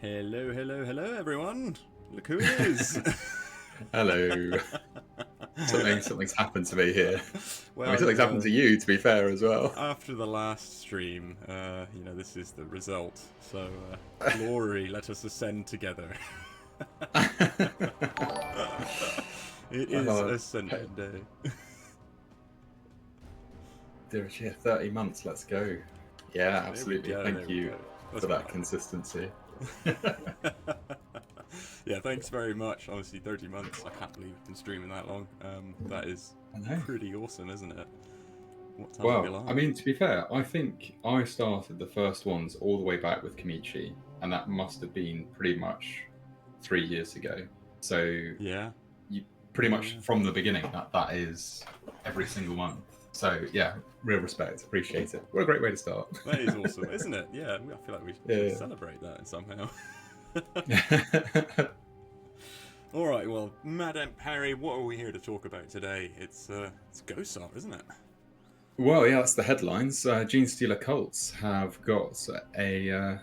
Hello, hello, hello, everyone! Look who it is! Hello. Something's happened to me here. Well, Something's happened to you, to be fair, as well. after the last stream, this is the result. So, glory, let us ascend together. It is Ascension Day. Dear, yeah, 30 months, let's go. Yeah, absolutely. Thank you for that consistency. Yeah, thanks very much. Honestly, 30 months. I can't believe we've been streaming that long. That is pretty awesome, isn't it? What time have you Well, long? I mean, to be fair, I think I started the first ones all the way back with Kamichi, and that must have been pretty much 3 years ago. So Yeah, you pretty much from the beginning, that is every single month. So yeah, real respect, appreciate it. What a great way to start. that is awesome, isn't it? Yeah, I feel like we should celebrate that somehow. All right, well, Madame Harry, what are we here to talk about today? It's Ghosar, isn't it? Well, yeah, that's the headlines. Genestealer cults have got a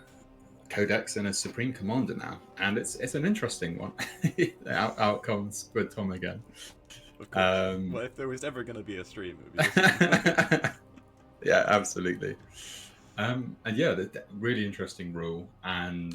codex and a Supreme Commander now, and it's an interesting one. out comes Good Tom again. Of course. Well, if there was ever going to be a stream, it would be this one. Yeah, absolutely. And yeah, the really interesting rule and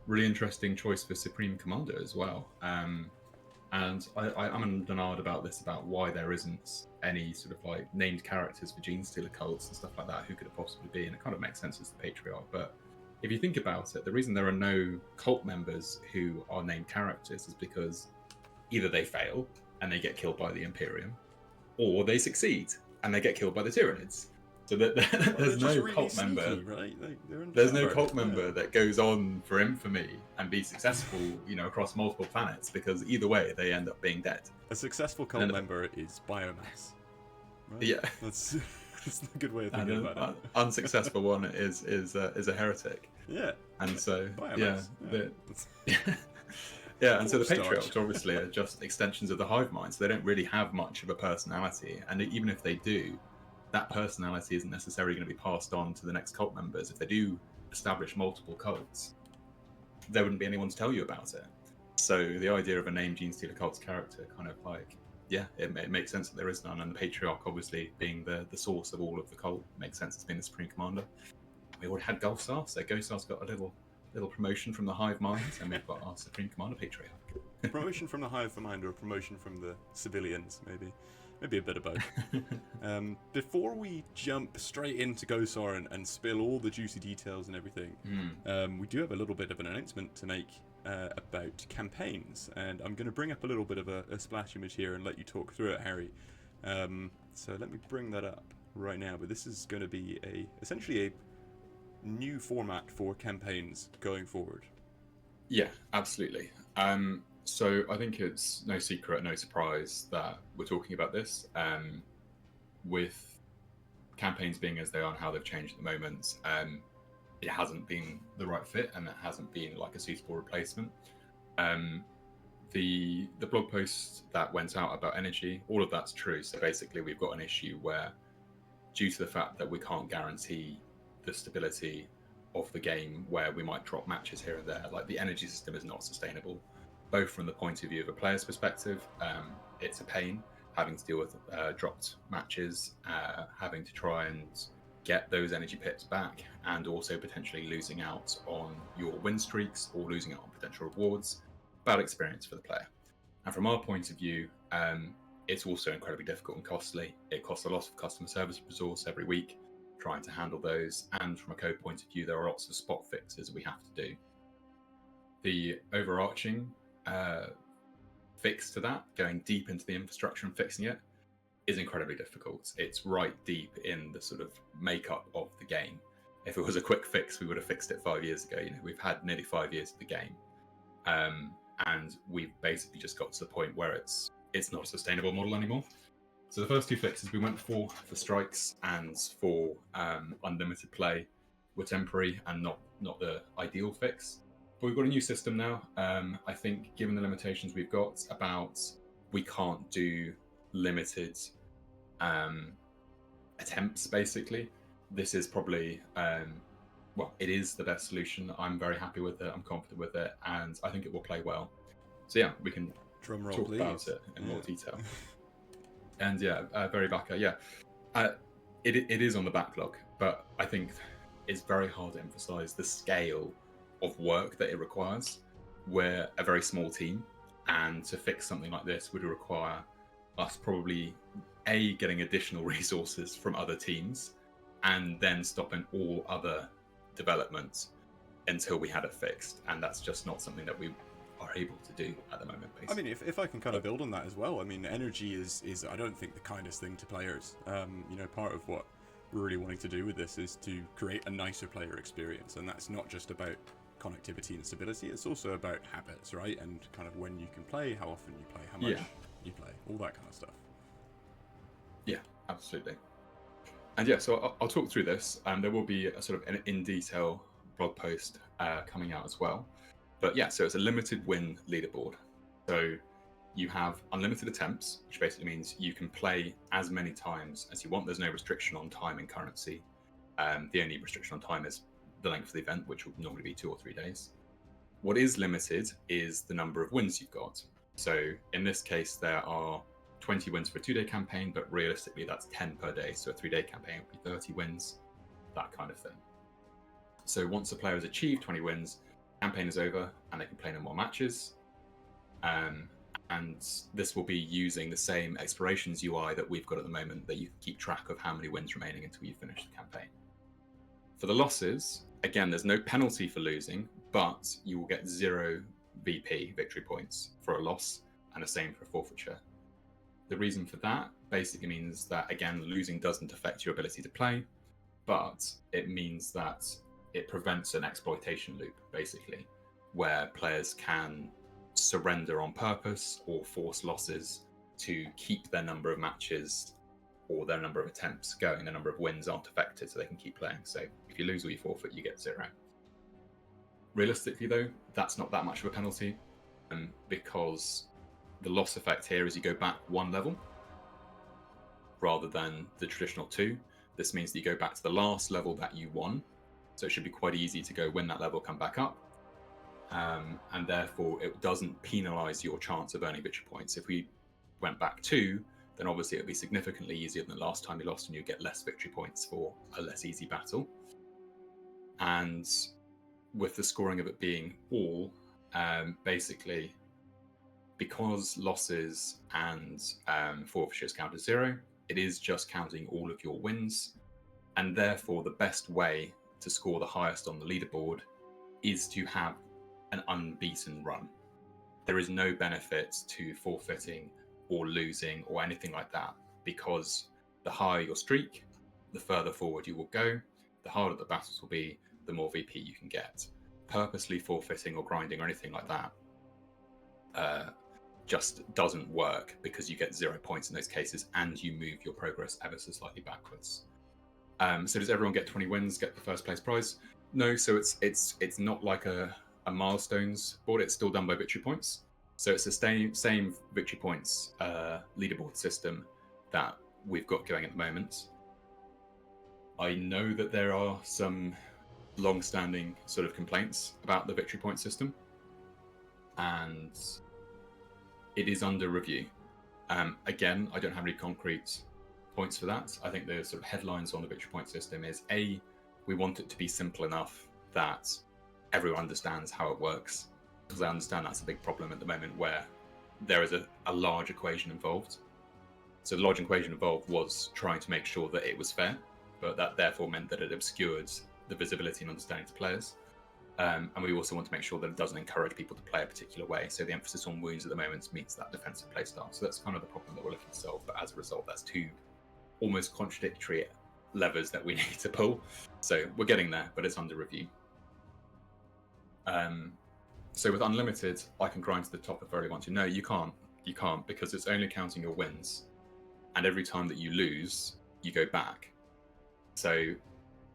really interesting choice for Supreme Commander as well. And I'm in denial about this, about why there isn't any sort of like named characters for Genestealer cults and stuff like that. Who could it possibly be? And it kind of makes sense as the patriarch. But if you think about it, the reason there are no cult members who are named characters is because either they fail and they get killed by the Imperium, or they succeed and they get killed by the Tyranids. So that there's no really cult sneaky, member. Right? There's no cult member that goes on for infamy and be successful, across multiple planets, because either way they end up being dead. A successful cult member is biomass. Right? Yeah, that's a good way of thinking about it. Unsuccessful one is a heretic. Yeah, and so biomass. Yeah, and so the patriarchs obviously are just extensions of the hive mind, so they don't really have much of a personality, and even if they do, that personality isn't necessarily going to be passed on to the next cult members. If they do establish multiple cults, there wouldn't be anyone to tell you about it. So the idea of a named Genestealer cult's character kind of like, yeah, it makes sense that there is none, and the patriarch obviously being the source of all of the cult makes sense as being the Supreme Commander. We already had Ghosar, so Ghosar's got a little promotion from the hive mind, and we've got our Supreme Commander patriarch. Promotion from the hive mind, or a promotion from the civilians, maybe a bit of both. Before we jump straight into Ghosar and spill all the juicy details and everything, we do have a little bit of an announcement to make about campaigns, and I'm going to bring up a little bit of a splash image here and let you talk through it, Harry. So let me bring that up right now, but this is going to be essentially a new format for campaigns going forward. Yeah, absolutely. So I think it's no secret, no surprise that we're talking about this. With campaigns being as they are and how they've changed at the moment, it hasn't been the right fit, and it hasn't been like a suitable replacement. The blog post that went out about energy, all of that's true. So basically, we've got an issue where, due to the fact that we can't guarantee the stability of the game, where we might drop matches here and there, like the energy system is not sustainable. Both from the point of view of a player's perspective, it's a pain having to deal with dropped matches, having to try and get those energy pips back, and also potentially losing out on your win streaks or losing out on potential rewards. Bad experience for the player. And from our point of view, it's also incredibly difficult and costly. It costs a lot of customer service resource every week trying to handle those, and from a code point of view, there are lots of spot fixes we have to do. The overarching fix to that, going deep into the infrastructure and fixing it, is incredibly difficult. It's right deep in the sort of makeup of the game. if it was a quick fix, we would have fixed it 5 years ago. We've had nearly 5 years of the game, and we've basically just got to the point where it's not a sustainable model anymore. So the first two fixes we went for strikes and for unlimited play were temporary and not the ideal fix. But we've got a new system now. I think, given the limitations we've got, we can't do limited attempts. Basically, this is probably it is the best solution. I'm very happy with it. I'm confident with it, and I think it will play well. So yeah, we can talk about it in more detail. And very backer. It is on the backlog, but I think it's very hard to emphasize the scale of work that it requires. We're a very small team, and to fix something like this would require us probably getting additional resources from other teams, and then stopping all other development until we had it fixed. And that's just not something that we are able to do at the moment, basically. I mean, if I can kind of build on that as well, I mean, energy is I don't think the kindest thing to players. Part of what we're really wanting to do with this is to create a nicer player experience, and that's not just about connectivity and stability, it's also about habits, right? And kind of when you can play, how often you play, how much you play, all that kind of stuff. Yeah, absolutely. And so I'll talk through this, and there will be a sort of an in-detail blog post coming out as well. But so it's a limited win leaderboard. So you have unlimited attempts, which basically means you can play as many times as you want. There's no restriction on time and currency. The only restriction on time is the length of the event, which will normally be 2 or 3 days. What is limited is the number of wins you've got. So in this case, there are 20 wins for a 2-day campaign, but realistically that's 10 per day. So a 3-day campaign would be 30 wins, that kind of thing. So once a player has achieved 20 wins, campaign is over and they can play no more matches. And this will be using the same explorations UI that we've got at the moment, that you can keep track of how many wins remaining until you finish the campaign. For the losses, again, there's no penalty for losing, but you will get 0 VP, victory points, for a loss, and the same for forfeiture. The reason for that basically means that, again, losing doesn't affect your ability to play, but it means that it prevents an exploitation loop, basically, where players can surrender on purpose or force losses to keep their number of matches or their number of attempts going. The number of wins aren't affected, so they can keep playing. So if you lose or you forfeit, you get 0. Realistically, though, that's not that much of a penalty, because the loss effect here is you go back 1 level rather than the traditional 2. This means that you go back to the last level that you won. So it should be quite easy to go win that level, come back up. And therefore, it doesn't penalise your chance of earning victory points. If we went back 2, then obviously it would be significantly easier than the last time you lost, and you get less victory points for a less easy battle. And with the scoring of it being all, basically, because losses and forfeitures count as 0, it is just counting all of your wins. And therefore, the best way to score the highest on the leaderboard is to have an unbeaten run. There is no benefit to forfeiting or losing or anything like that, because the higher your streak, the further forward you will go, the harder the battles will be, the more VP you can get. Purposely forfeiting or grinding or anything like that just doesn't work, because you get 0 points in those cases and you move your progress ever so slightly backwards. So does everyone get 20 wins, get the first place prize? No, so it's not like a milestones board. It's still done by victory points. So it's the same victory points leaderboard system that we've got going at the moment. I know that there are some long-standing sort of complaints about the victory point system, and it is under review. Again, I don't have any concrete points for that. I think the sort of headlines on the victory point system is we want it to be simple enough that everyone understands how it works, because I understand that's a big problem at the moment, where there is a large equation involved. So the large equation involved was trying to make sure that it was fair, but that therefore meant that it obscured the visibility and understanding to players. And we also want to make sure that it doesn't encourage people to play a particular way. So the emphasis on wounds at the moment meets that defensive playstyle. So that's kind of the problem that we're looking to solve. But as a result, that's 2 almost contradictory levers that we need to pull. So we're getting there, but it's under review. So with unlimited, I can grind to the top if I really want to. No, you can't. You can't, because it's only counting your wins. And every time that you lose, you go back. So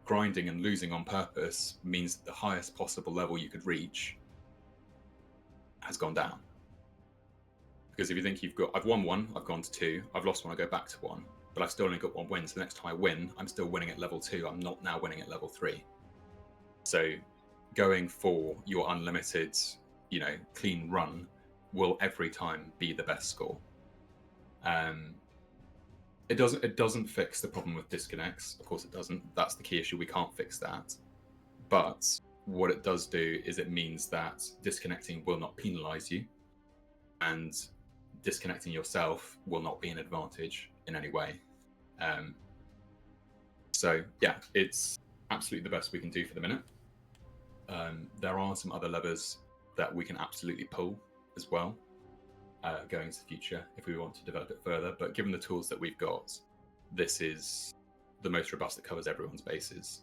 grinding and losing on purpose means that the highest possible level you could reach has gone down. Because if you think I've won one, I've gone to 2, I've lost one, I go back to 1, but I've still only got 1 win. So the next time I win, I'm still winning at level 2. I'm not now winning at level 3. So going for your unlimited, clean run will every time be the best score. It doesn't fix the problem with disconnects. Of course it doesn't. That's the key issue. We can't fix that. But what it does do is it means that disconnecting will not penalize you, and disconnecting yourself will not be an advantage in any way. So yeah, it's absolutely the best we can do for the minute. There are some other levers that we can absolutely pull as well, going into the future if we want to develop it further. But given the tools that we've got, this is the most robust that covers everyone's bases.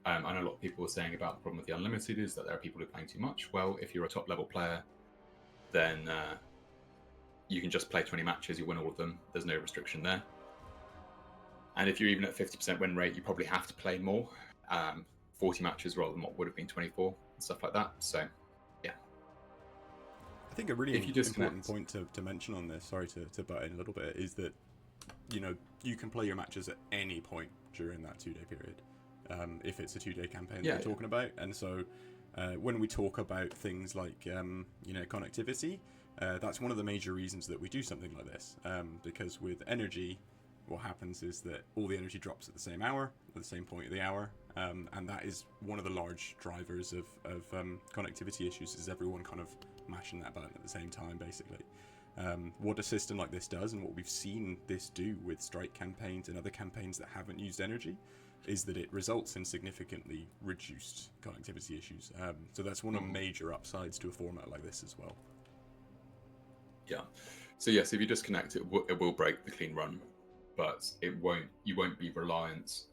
I know a lot of people were saying about the problem with the unlimited is that there are people who are playing too much. Well, if you're a top level player, then you can just play 20 matches, you win all of them. There's no restriction there. And if you're even at 50% win rate, you probably have to play more, 40 matches rather than what would have been 24 and stuff like that. So, yeah. I think a really important point to mention on this, sorry to butt in a little bit, is that, you can play your matches at any point during that 2-day period, if it's a 2-day campaign that we're talking about. And so when we talk about things like, connectivity, that's one of the major reasons that we do something like this, because with energy, what happens is that all the energy drops at the same hour, at the same point of the hour, and that is one of the large drivers of connectivity issues, is everyone kind of mashing that button at the same time, basically. What a system like this does, and what we've seen this do with strike campaigns and other campaigns that haven't used energy, is that it results in significantly reduced connectivity issues. So that's one of the major upsides to a format like this as well. Yeah. So yes, if you disconnect, it will break the clean run, but you won't be reliant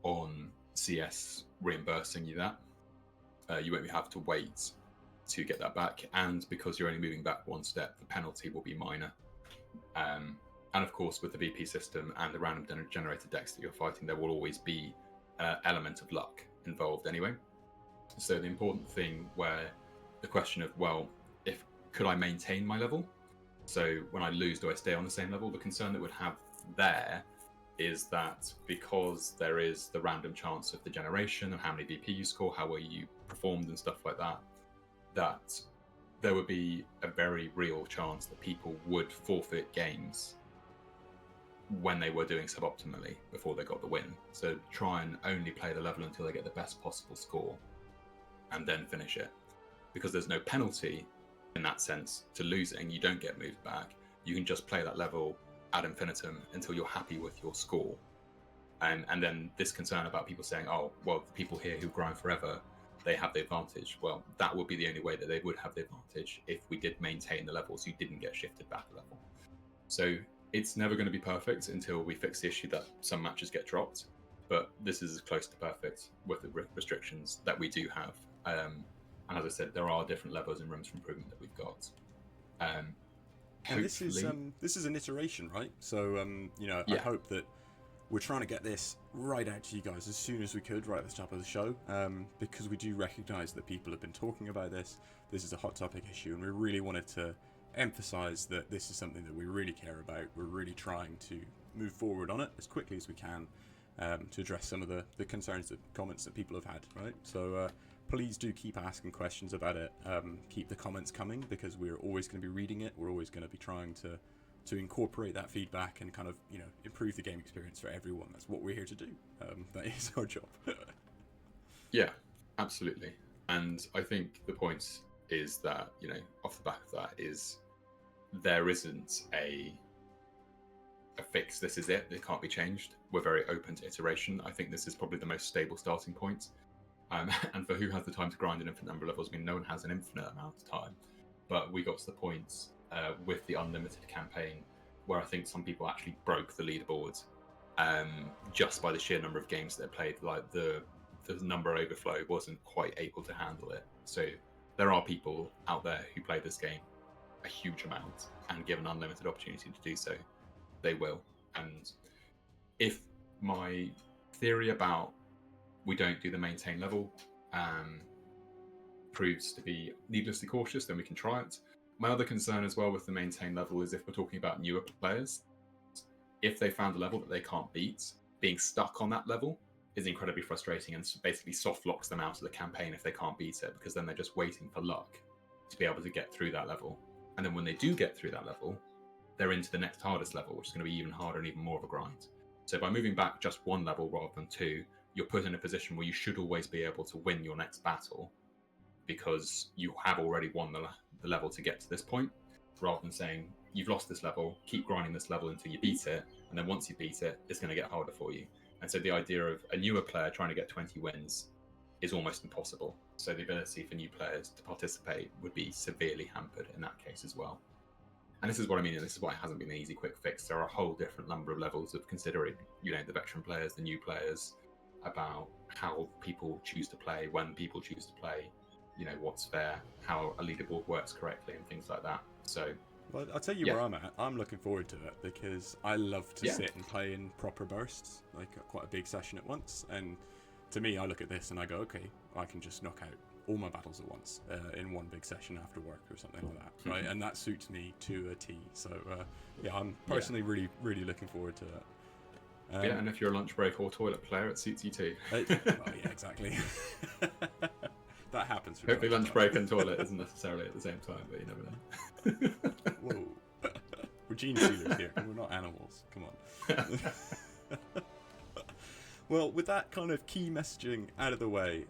on CS reimbursing you that. You won't have to wait to get that back, and because you're only moving back 1 step, the penalty will be minor. And of course, with the VP system and the random generated decks that you're fighting, there will always be an element of luck involved anyway. So the important thing, where the question of, well, could I maintain my level? So when I lose, do I stay on the same level? The concern that we'd have there is that because there is the random chance of the generation and how many VP you score, how well you performed and stuff like that, that there would be a very real chance that people would forfeit games when they were doing suboptimally before they got the win. So try and only play the level until they get the best possible score and then finish it. Because there's no penalty in that sense to losing, you don't get moved back. You can just play that level ad infinitum until you're happy with your score. And then this concern about people saying, oh, well, the people here who grind forever, they have the advantage. Well, that would be the only way that they would have the advantage if we did maintain the levels. You didn't get shifted back a level. So it's never going to be perfect until we fix the issue that some matches get dropped. But this is as close to perfect with the restrictions that we do have. And as I said, there are different levels and rooms for improvement that we've got. And this is an iteration, right? So I hope that we're trying to get this right out to you guys as soon as we could, right at the top of the show, because we do recognise that people have been talking about this. This is a hot topic issue, and we really wanted to emphasise that this is something that we really care about. We're really trying to move forward on it as quickly as we can, to address some of the concerns, the comments that people have had, right? So please do keep asking questions about it. Keep the comments coming, because we're always going to be reading it. We're always going to be trying to incorporate that feedback and kind of, improve the game experience for everyone. That's what we're here to do. That is our job. Yeah, absolutely. And I think the point is that, off the back of that is there isn't a fix. This is it. It can't be changed. We're very open to iteration. I think this is probably the most stable starting point. And for who has the time to grind an infinite number of levels, no one has an infinite amount of time. But we got to the point with the unlimited campaign where I think some people actually broke the leaderboard just by the sheer number of games that they played. Like the number overflow wasn't quite able to handle it. So there are people out there who play this game a huge amount, and given unlimited opportunity to do so, they will. And if my theory about we don't do the maintain level proves to be needlessly cautious, then we can try it. My other concern as well with the maintain level is if we're talking about newer players, if they found a level that they can't beat, being stuck on that level is incredibly frustrating and basically soft locks them out of the campaign if they can't beat it, because then they're just waiting for luck to be able to get through that level. And then when they do get through that level, they're into the next hardest level, which is going to be even harder and even more of a grind. So by moving back just one level rather than two, you're put in a position where you should always be able to win your next battle, because you have already won the level to get to this point, rather than saying, you've lost this level, keep grinding this level until you beat it, and then once you beat it, it's going to get harder for you. And so the idea of a newer player trying to get 20 wins is almost impossible. So the ability for new players to participate would be severely hampered in that case as well. And this is what I mean, and this is why it hasn't been an easy, quick fix. There are a whole different number of levels of considering, the veteran players, the new players, about how people choose to play, when people choose to play, what's fair, how a leaderboard works correctly, and things like that. So, well, I'll tell you where I'm at. I'm looking forward to it because I love to sit and play in proper bursts, like quite a big session at once. And to me, I look at this and I go, okay, I can just knock out all my battles at once in one big session after work or something like that, right? And that suits me to a T. So, I'm personally really, really looking forward to it. And if you're a lunch break or toilet player, it suits you too. Well, yeah, exactly. That happens. Hopefully lunch break and toilet isn't necessarily at the same time, but you never know. Whoa. We're gene stealers here. We're not animals. Come on. Well, with that kind of key messaging out of the way,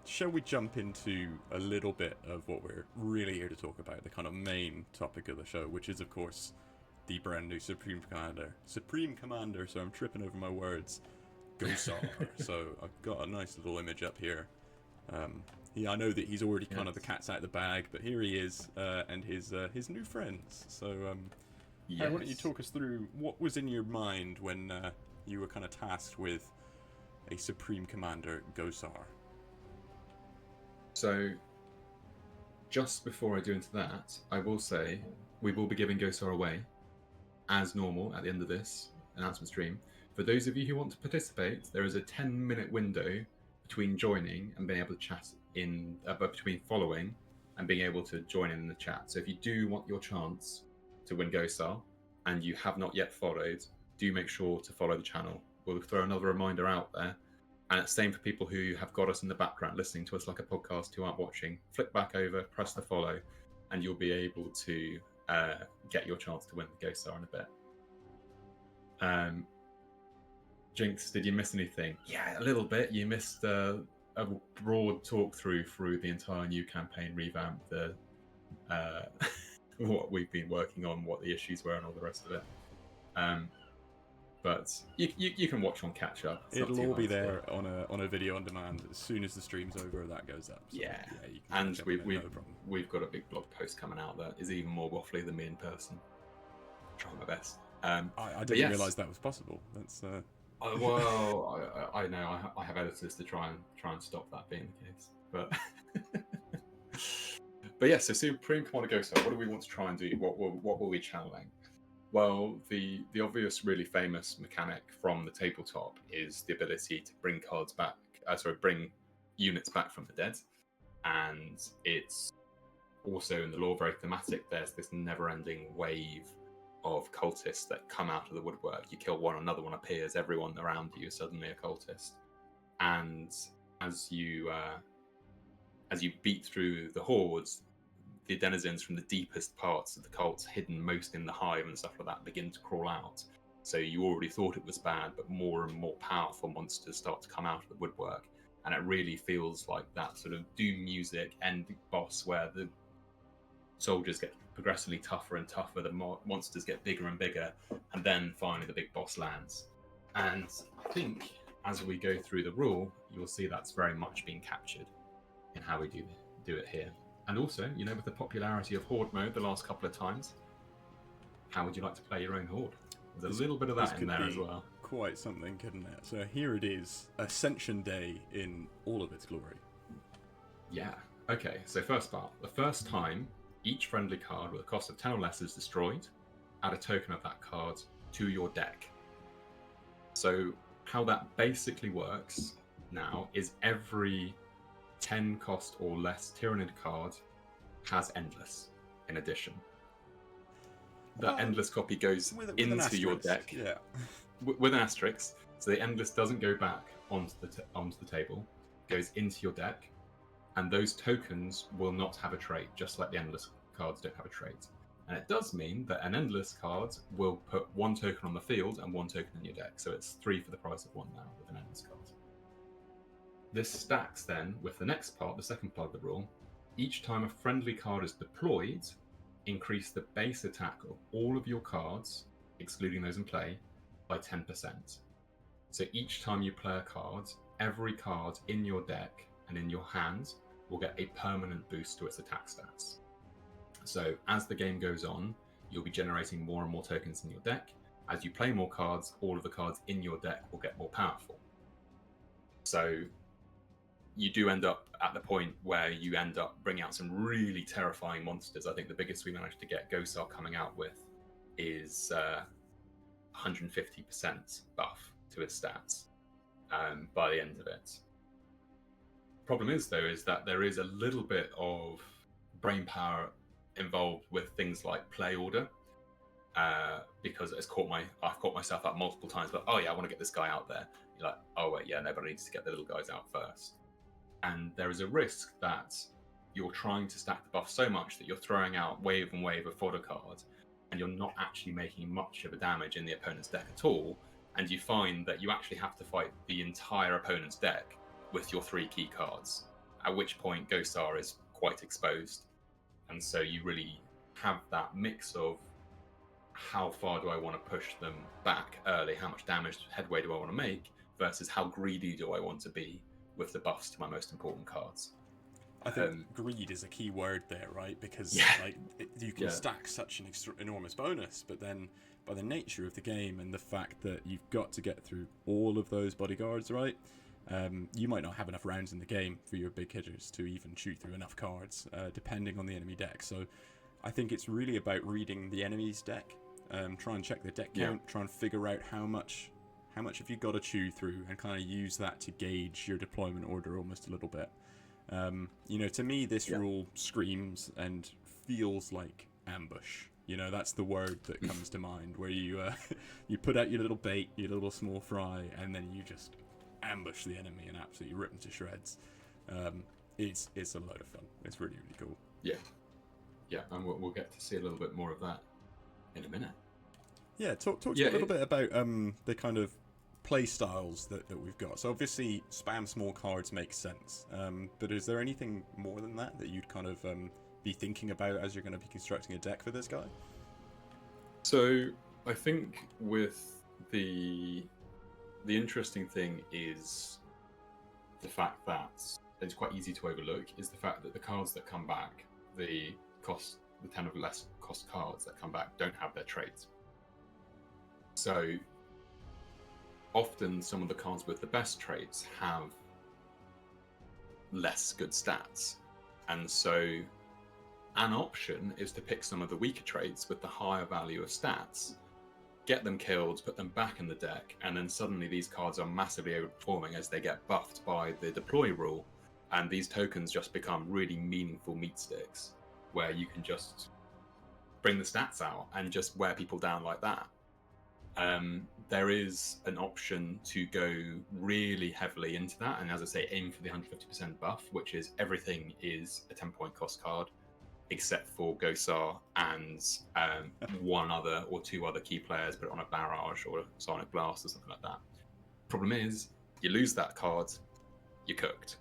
shall we jump into a little bit of what we're really here to talk about, the kind of main topic of the show, which is, of course, the brand new Supreme Commander, so I'm tripping over my words, Ghosar. So I've got a nice little image up here. I know that he's already kind of the cat's out of the bag, but here he is, and his new friends. So, why don't you talk us through what was in your mind when you were kind of tasked with a Supreme Commander, Ghosar? So, just before I go into that, I will say we will be giving Ghosar away, as normal, at the end of this announcement stream. For those of you who want to participate, there is a 10-minute window between joining and being able to chat in, between following and being able to join in the chat. So if you do want your chance to win Ghosar and you have not yet followed, do make sure to follow the channel. We'll throw another reminder out there. And it's the same for people who have got us in the background listening to us like a podcast who aren't watching. Flick back over, press the follow, and you'll be able to get your chance to win the Ghosar in a bit. Jinx, did you miss anything? Yeah, a little bit. You missed a broad talk through the entire new campaign revamp, the what we've been working on, what the issues were, and all the rest of it. But you can watch on catch up. It'll all be there on a video on demand as soon as the stream's over. That goes up. So, and we've got a big blog post coming out that is even more waffly than me in person. Trying my best. I didn't realise that was possible. That's. Well, I know I have editors to try and stop that being the case, but but so Supreme Commander Ghosar, what do we want to try and do? What were we channeling? Well, the obvious, really famous mechanic from the tabletop is the ability to bring cards back. Bring units back from the dead, and it's also in the lore very thematic. There's this never-ending wave of cultists that come out of the woodwork. You kill one, another one appears. Everyone around you is suddenly a cultist, and as you beat through the hordes, the denizens from the deepest parts of the cults, hidden most in the hive and stuff like that, begin to crawl out. So you already thought it was bad, but more and more powerful monsters start to come out of the woodwork, and it really feels like that sort of Doom music end boss where the soldiers get progressively tougher and tougher, the monsters get bigger and bigger, and then finally the big boss lands. And I think as we go through the rule, you'll see that's very much being captured in how we do it here. And also, with the popularity of Horde mode the last couple of times, how would you like to play your own Horde? There's a little bit of that in there as well. quite something, couldn't it? So here it is, Ascension Day in all of its glory. Yeah. Okay, so first part. The first time each friendly card with a cost of 10 or less is destroyed, add a token of that card to your deck. So how that basically works now is every 10 cost or less Tyranid card has Endless in addition. That Endless copy goes into your deck with an asterisk, so the Endless doesn't go back onto the table, goes into your deck, and those tokens will not have a trait, just like the Endless cards don't have a trait. And it does mean that an Endless card will put 1 token on the field and 1 token in your deck, so it's 3 for the price of 1 now with an Endless card. This stacks then with the next part, the second part of the rule. Each time a friendly card is deployed, increase the base attack of all of your cards, excluding those in play, by 10%. So each time you play a card, every card in your deck and in your hand will get a permanent boost to its attack stats. So as the game goes on, you'll be generating more and more tokens in your deck. As you play more cards, all of the cards in your deck will get more powerful. So you do end up at the point where you end up bringing out some really terrifying monsters. I think the biggest we managed to get Ghosar coming out with is 150% buff to his stats by the end of it. Problem is, though, is that there is a little bit of brain power involved with things like play order, because I've caught myself out multiple times. But oh yeah, I want to get this guy out there. You're like, oh wait, yeah, nobody needs to get the little guys out first. And there is a risk that you're trying to stack the buff so much that you're throwing out wave and wave of fodder cards, and you're not actually making much of a damage in the opponent's deck at all. And you find that you actually have to fight the entire opponent's deck with your 3 key cards, at which point Ghosar is quite exposed. And so you really have that mix of how far do I want to push them back early, how much damage headway do I want to make, versus how greedy do I want to be with the buffs to my most important cards. I think greed is a key word there, right? Because you can stack such an enormous bonus, but then by the nature of the game and the fact that you've got to get through all of those bodyguards, right? You might not have enough rounds in the game for your big hitters to even shoot through enough cards, depending on the enemy deck. So I think it's really about reading the enemy's deck, try and check the deck count, try and figure out how much have you got to chew through, and kind of use that to gauge your deployment order almost a little bit. To me, this rule screams and feels like ambush. That's the word that comes to mind, where you put out your little bait, your little small fry, and then you just ambush the enemy and absolutely rip them to shreds. It's a load of fun. It's really, really cool. Yeah, and we'll get to see a little bit more of that in a minute. Yeah, talk to me a little bit about the kind of play styles that we've got. So obviously spam small cards makes sense, but is there anything more than that you'd kind of be thinking about as you're going to be constructing a deck for this guy? So I think with the interesting thing is the fact that it's quite easy to overlook is the fact that the cards that come back, the 10 of less cost cards that come back don't have their traits. So often some of the cards with the best traits have less good stats. And so an option is to pick some of the weaker traits with the higher value of stats, get them killed, put them back in the deck, and then suddenly these cards are massively overperforming as they get buffed by the deploy rule, and these tokens just become really meaningful meat sticks, where you can just bring the stats out and just wear people down like that. There is an option to go really heavily into that, and as I say, aim for the 150% buff, which is everything is a 10-point cost card, except for Ghosar and one other or 2 other key players, but on a Barrage or a Sonic Blast or something like that. Problem is, you lose that card, you're cooked.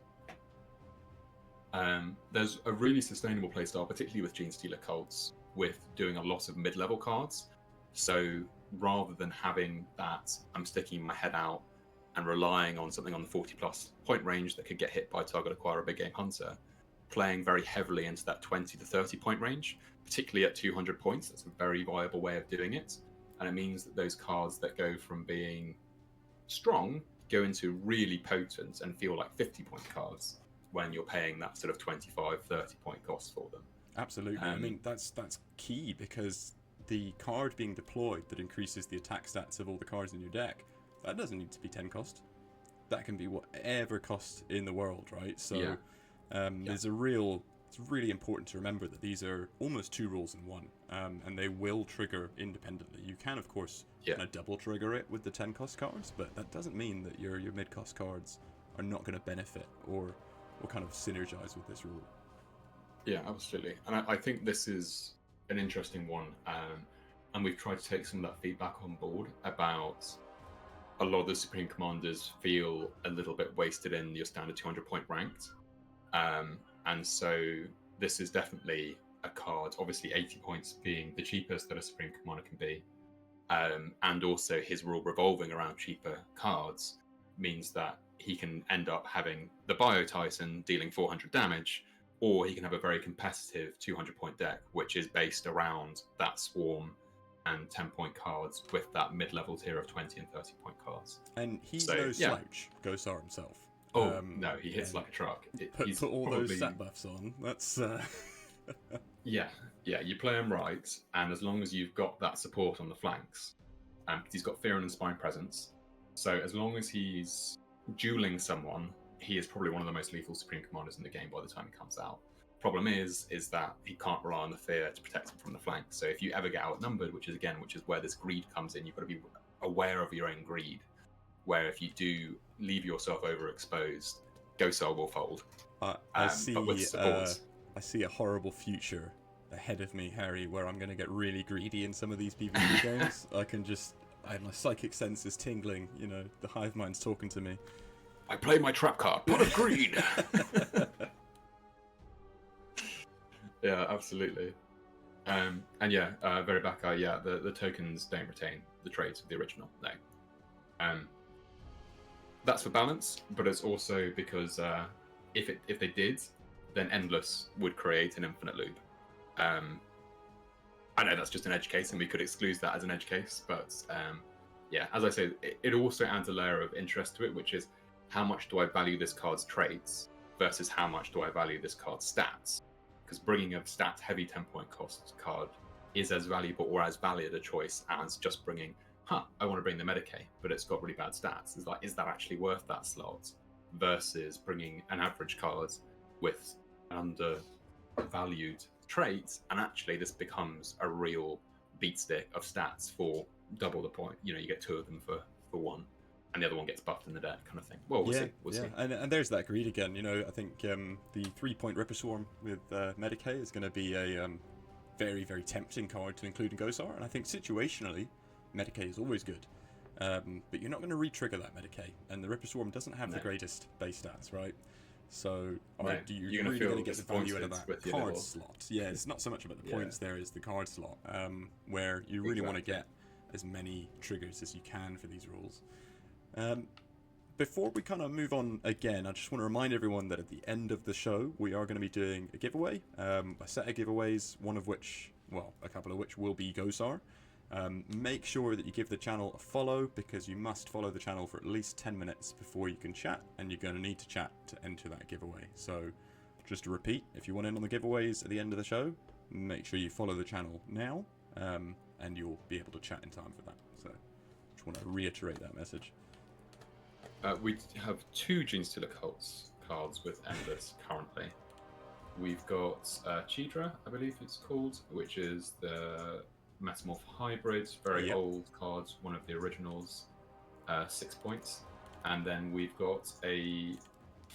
There's a really sustainable playstyle, particularly with Gene Stealer cults, with doing a lot of mid-level cards. So rather than having that, I'm sticking my head out and relying on something on the 40+ point range that could get hit by Target Acquire a Big Game Hunter, playing very heavily into that 20 to 30 point range, particularly at 200 points. That's a very viable way of doing it. And it means that those cards that go from being strong go into really potent and feel like 50-point cards when you're paying that sort of 25, 30-point cost for them. Absolutely. I mean, that's key, because the card being deployed that increases the attack stats of all the cards in your deck, that doesn't need to be 10 cost. That can be whatever cost in the world, right? So there's it's really important to remember that these are almost 2 rules in one, and they will trigger independently. You can, of course, kind of double trigger it with the 10 cost cards, but that doesn't mean that your mid cost cards are not going to benefit or kind of synergize with this rule. Yeah, absolutely. And I think this is an interesting one, and we've tried to take some of that feedback on board about a lot of the Supreme Commanders feel a little bit wasted in your standard 200-point ranked. And so this is definitely a card, obviously 80 points being the cheapest that a Supreme Commander can be. And also his rule revolving around cheaper cards means that he can end up having the Bio Titan dealing 400 damage, or he can have a very competitive 200-point deck, which is based around that swarm and 10-point cards with that mid-level tier of 20 and 30-point cards. And he's no slouch, Ghosar himself. Oh, no, he hits like a truck. Put all those stat buffs on. That's... Yeah, you play him right, and as long as you've got that support on the flanks, he's got Fear and Inspiring Presence, so as long as he's dueling someone, he is probably one of the most lethal Supreme Commanders in the game by the time he comes out. Problem is that he can't rely on the Fear to protect him from the flank, so if you ever get outnumbered, which is where this greed comes in, you've got to be aware of your own greed, where if you do leave yourself overexposed, Ghosar will fold. I see. But with support, I see a horrible future ahead of me, Harry, where I'm going to get really greedy in some of these PvP games. My psychic sense is tingling. You know, the hive mind's talking to me. I play my trap card, Pot of Greed. Yeah, absolutely. And very back. The tokens don't retain the traits of the original. No. That's for balance, but it's also because if they did, then Endless would create an infinite loop. I know that's just an edge case, and we could exclude that as an edge case, but as I say, it also adds a layer of interest to it, which is how much do I value this card's traits versus how much do I value this card's stats? Because bringing a stat-heavy 10-point cost card is as valuable or as valid a choice as just bringing, I want to bring the Medicae, but it's got really bad stats. It's like, is that actually worth that slot? Versus bringing an average card with undervalued traits, and actually this becomes a real beat stick of stats for double the point. You know, you get 2 of them for 1, and the other one gets buffed in the deck, kind of thing. Well, we'll see. We'll see. And there's that greed again. You know, I think the 3-point Ripper Swarm with Medicae is going to be a very, very tempting card to include in Ghosar, and I think situationally, Medicae is always good. But you're not going to re-trigger that Medicae, and the Ripper Swarm doesn't have the greatest base stats, right? So do you really going to get the value out of that card slot? Yeah, it's not so much about the points there as the card slot, where you really want to get as many triggers as you can for these rules. Before we kind of move on again, I just want to remind everyone that at the end of the show, we are going to be doing a giveaway, a set of giveaways, a couple of which will be Ghosar. Make sure that you give the channel a follow, because you must follow the channel for at least 10 minutes before you can chat, and you're going to need to chat to enter that giveaway. So just to repeat, if you want in on the giveaways at the end of the show, make sure you follow the channel now, and you'll be able to chat in time for that. So just want to reiterate that message. We have 2 Genestealer Cults cards with Endless currently. We've got Chidra, I believe it's called, which is the Metamorph Hybrid, very old card, one of the originals, 6 points. And then we've got a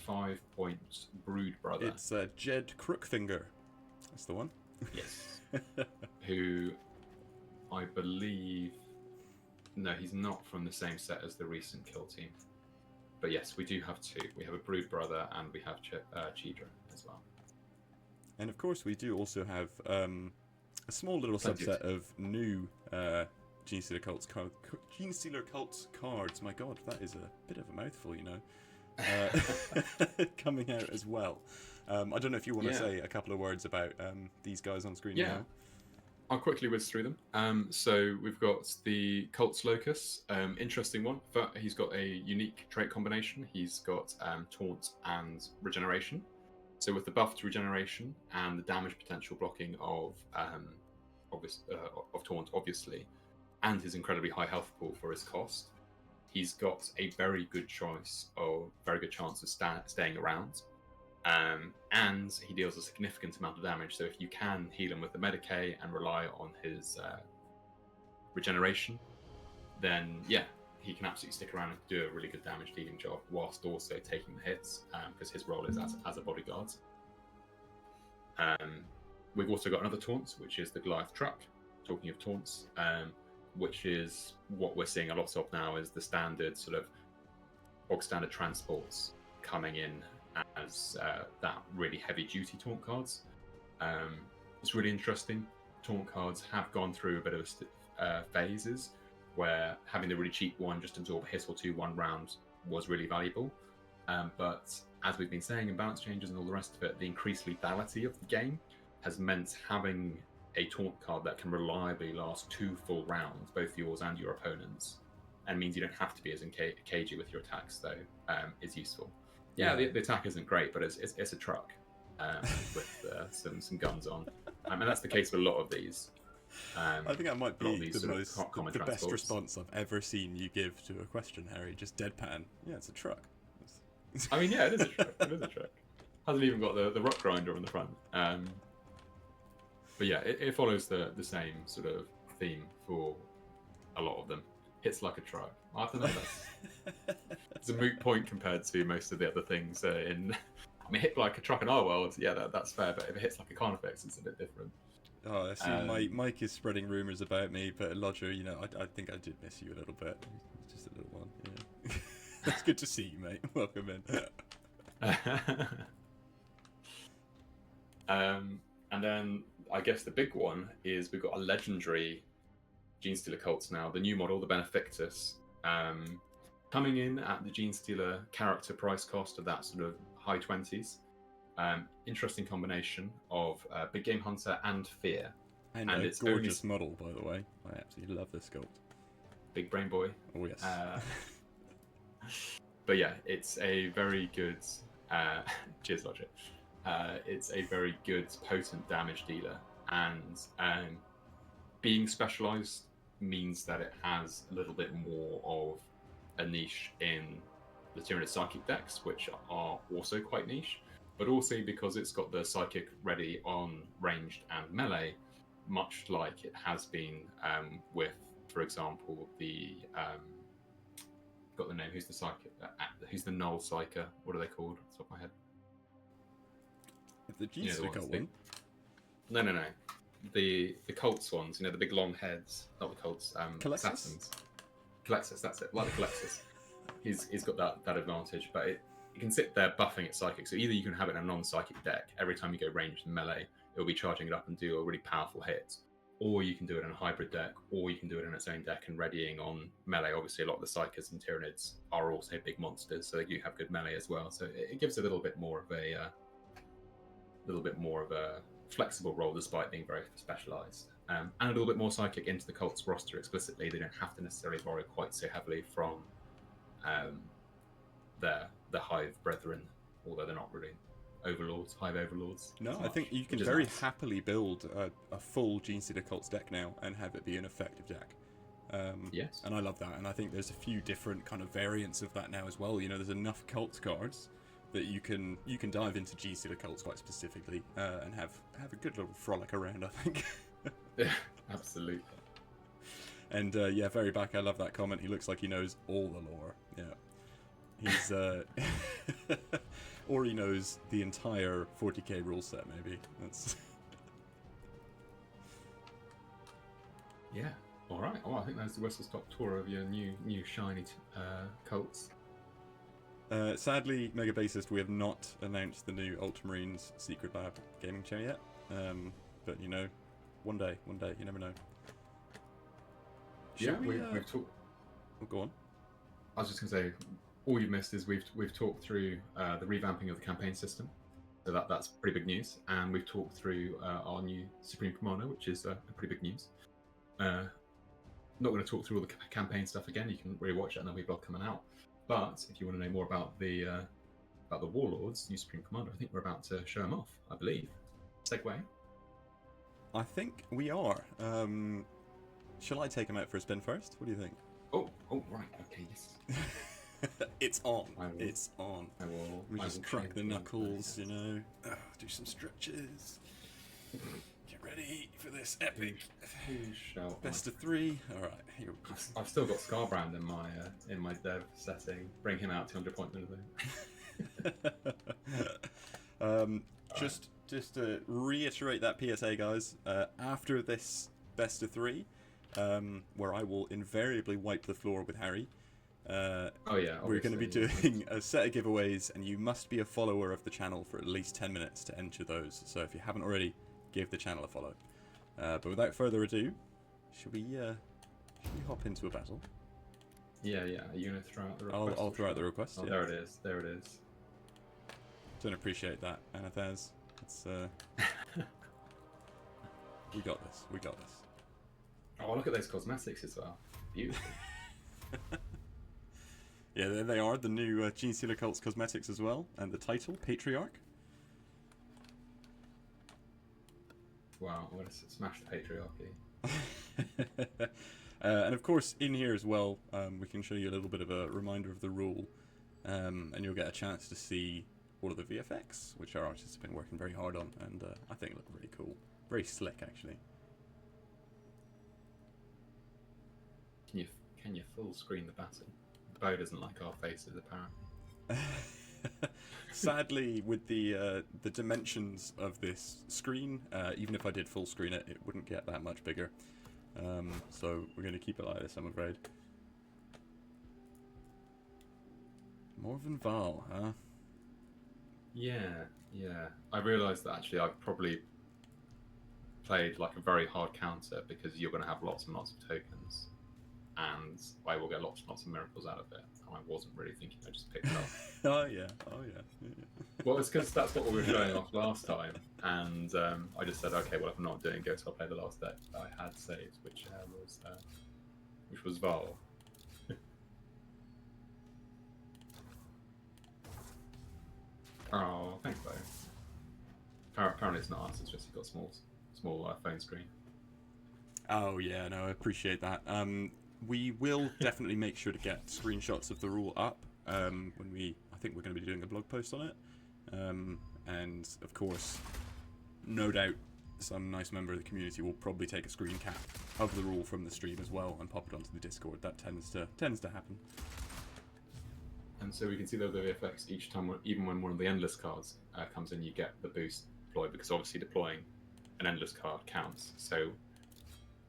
5-point Brood Brother. It's Jed Crookfinger. That's the one. Yes. Who I believe... No, he's not from the same set as the recent kill team. But yes, we do have 2. We have a Brood Brother and we have Chidra as well. And of course, we do also have a small little subset of new Genestealer Cults cards. My God, that is a bit of a mouthful, you know. Coming out as well. I don't know if you want to say a couple of words about these guys on screen now. I'll quickly whiz through them. So we've got the Cult's Locus, interesting one. But he's got a unique trait combination. He's got Taunt and Regeneration. So with the buff to Regeneration and the damage potential blocking of Taunt, obviously, and his incredibly high health pool for his cost, he's got a very good chance of staying around. And he deals a significant amount of damage. So if you can heal him with the Medicae and rely on his regeneration, then yeah, he can absolutely stick around and do a really good damage dealing job whilst also taking the hits, because his role is as a bodyguard. We've also got another taunt, which is the Goliath Truck. Talking of taunts, which is what we're seeing a lot of now, is the standard sort of bog standard transports coming in as that really heavy duty taunt cards. It's really interesting. Taunt cards have gone through a bit of phases where having the really cheap one just absorb a hit or two one round was really valuable. But as we've been saying in balance changes and all the rest of it, the increased lethality of the game has meant having a taunt card that can reliably last 2 full rounds, both yours and your opponent's, and means you don't have to be as cagey with your attacks, though, is useful. Yeah, the attack isn't great, but it's a truck with some guns on, and that's the case with a lot of these. I think that might be the best transports. response I've ever seen you give to a question, Harry. Just deadpan. Yeah, it's a truck. I mean, yeah, it is a truck. It is a truck. Hasn't even got the rock grinder on the front. But yeah, it follows the same sort of theme for a lot of them. Hits like a truck. I don't know. It's a moot point compared to most of the other things I mean, hit like a truck in our world, yeah, that's fair. But if it hits like a Carnifex, it's a bit different. Oh, I see. Mike is spreading rumours about me, but Lodger, I think I did miss you a little bit. Just a little one. Yeah. It's good to see you, mate. Welcome in. And then I guess the big one is we've got a legendary Genestealer Cults now, the new model, the Benefactus, coming in at the Genestealer character price cost of that sort of high 20s. Interesting combination of Big Game Hunter and Fear. And a it's gorgeous model, by the way. I absolutely love this sculpt. Big Brain Boy. Oh, yes. But yeah, it's a very good... cheers, Logic. It's a very good, potent damage dealer. And being specialised means that it has a little bit more of a niche in the Tyranid Psychic decks, which are also quite niche. But also because it's got the Psychic ready on ranged and melee, much like it has been with, for example, the... got the name, who's the Psychic? Who's the Null Psyker? What are they called? Off the top of my head. The Genestealer Cult one? No. The Cults ones, the big long heads. Not the Cults, Assassins. Calexis, that's it. Like the Calexis. He's got that advantage, but it can sit there buffing its Psychic. So either you can have it in a non-Psychic deck, every time you go ranged and melee, it'll be charging it up and do a really powerful hit. Or you can do it in a hybrid deck, or you can do it in its own deck and readying on melee. Obviously, a lot of the Psykers and Tyranids are also big monsters, so they do have good melee as well. So it gives a little bit more of a flexible role, despite being very specialised, and a little bit more Psychic into the Cults roster explicitly. They don't have to necessarily borrow quite so heavily from the Hive Brethren, although they're not really overlords, Hive overlords. No, I think you can very happily build a full Genestealer Cults deck now and have it be an effective deck. Yes. And I love that, and I think there's a few different kind of variants of that now as well. There's enough Cults cards that you can dive into Genestealer Cults quite specifically and have a good little frolic around, I think. Yeah, absolutely. And yeah, very back. I love that comment. He looks like he knows all the lore. Yeah, he's or he knows the entire 40k rule set. Maybe that's. Yeah. All right. Well, I think that's the whistle stop tour of your new shiny Cults. Sadly, Mega Bassist, we have not announced the new Ultramarines Secret Lab gaming chair yet. But one day, you never know. We've talked. Oh, go on. I was just going to say, all you've missed is we've talked through the revamping of the campaign system. So that's pretty big news. And we've talked through our new Supreme Commander, which is pretty big news. Not going to talk through all the campaign stuff again. You can rewatch it and there'll be a blog coming out. But if you want to know more about the Warlords, new Supreme Commander, I think we're about to show him off, I believe. Segway. I think we are. Shall I take him out for a spin first? What do you think? Oh, right. Okay, yes. It's on. I will, it's on. I will. We I just will crack the change knuckles, my you know. Do some stretches. Get ready for this epic. Who shall Best of 3. All right, here we go. I've still got Scarbrand in my dev setting. Bring him out 200 point minimum. Just to reiterate that PSA, guys. After this best of 3, where I will invariably wipe the floor with Harry. We're going to be doing a set of giveaways, and you must be a follower of the channel for at least 10 minutes to enter those. So if you haven't already, give the channel a follow. But without further ado, should we hop into a battle? Yeah. Are you going to throw out the request? I'll throw out the request. Oh, yeah. There it is. Don't appreciate that, Anathaz. It's we got this. Oh, look at those cosmetics as well. Beautiful. Yeah, there they are, the new Gene Stealer Cult's cosmetics as well, and the title, Patriarch. Wow, I'm going to smash the patriarchy. And of course, in here as well, we can show you a little bit of a reminder of the rule, and you'll get a chance to see all of the VFX, which our artists have been working very hard on, and I think look really cool. Very slick, actually. Can you full screen the battle? The bow doesn't like our faces, apparently. Sadly, with the dimensions of this screen, even if I did full screen it, it wouldn't get that much bigger. So we're going to keep it like this, I'm afraid. Morven Val, huh? Yeah. I realised that actually I've probably played like a very hard counter because you're going to have lots and lots of tokens, and I will get lots and lots of miracles out of it. And I wasn't really thinking, I just picked it up. Oh yeah. Well, it's because that's what we were showing off last time, and I just said, okay, well, if I'm not doing Ghost, I'll play the last deck that I had saved, which was Val. Oh, thanks, though. Apparently, it's not us. It's just you've got small phone screen. Oh yeah, no, I appreciate that. We will definitely make sure to get screenshots of the rule up when I think we're going to be doing a blog post on it. And of course, no doubt, some nice member of the community will probably take a screen cap of the rule from the stream as well and pop it onto the Discord. That tends to happen. And so we can see the VFX each time, even when one of the endless cards comes in, you get the boost deployed, because obviously deploying an endless card counts. So,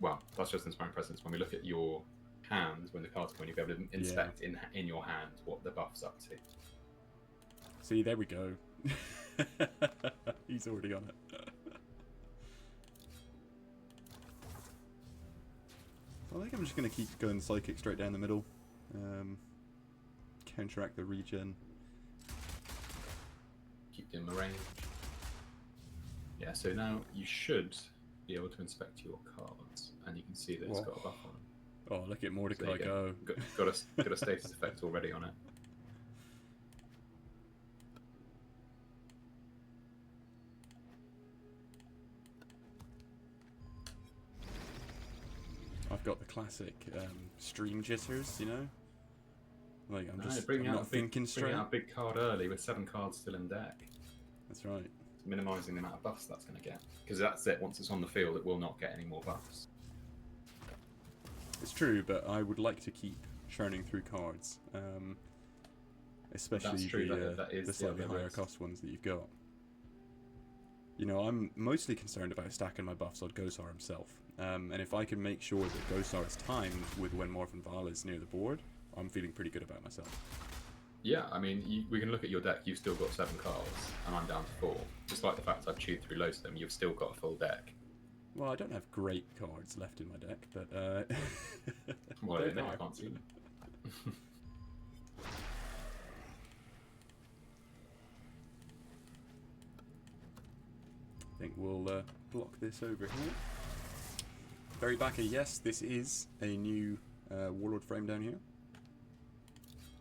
well, that's just Inspiring Presence. When we look at your hand, when the cards come in, you'll be able to inspect in your hand what the buff's up to. See, there we go. He's already on it. I think I'm just going to keep going Psychic straight down the middle. Counteract the regen. Keep doing the range. Yeah, so now you should be able to inspect your cards, and you can see that it's got a buff on it. Oh, look at Mordecai go. Got a status effect already on it. I've got the classic stream jitters, you know? Like, I'm not thinking straight. Bring out a big card early with 7 cards still in deck. That's right. It's minimising the amount of buffs that's going to get. Because that's it, once it's on the field, it will not get any more buffs. It's true, but I would like to keep churning through cards. Especially the slightly higher cost ones that you've got. You know, I'm mostly concerned about stacking my buffs on Ghosar himself. And if I can make sure that Ghosar is timed with when Morven Val is near the board, I'm feeling pretty good about myself. Yeah, I mean, we can look at your deck. You've still got 7 cards, and I'm down to 4. Despite the fact I've chewed through loads of them, you've still got a full deck. Well, I don't have great cards left in my deck, but... well, I don't know, I can't see them. I think we'll block this over here. Very backer, yes, this is a new Warlord frame down here.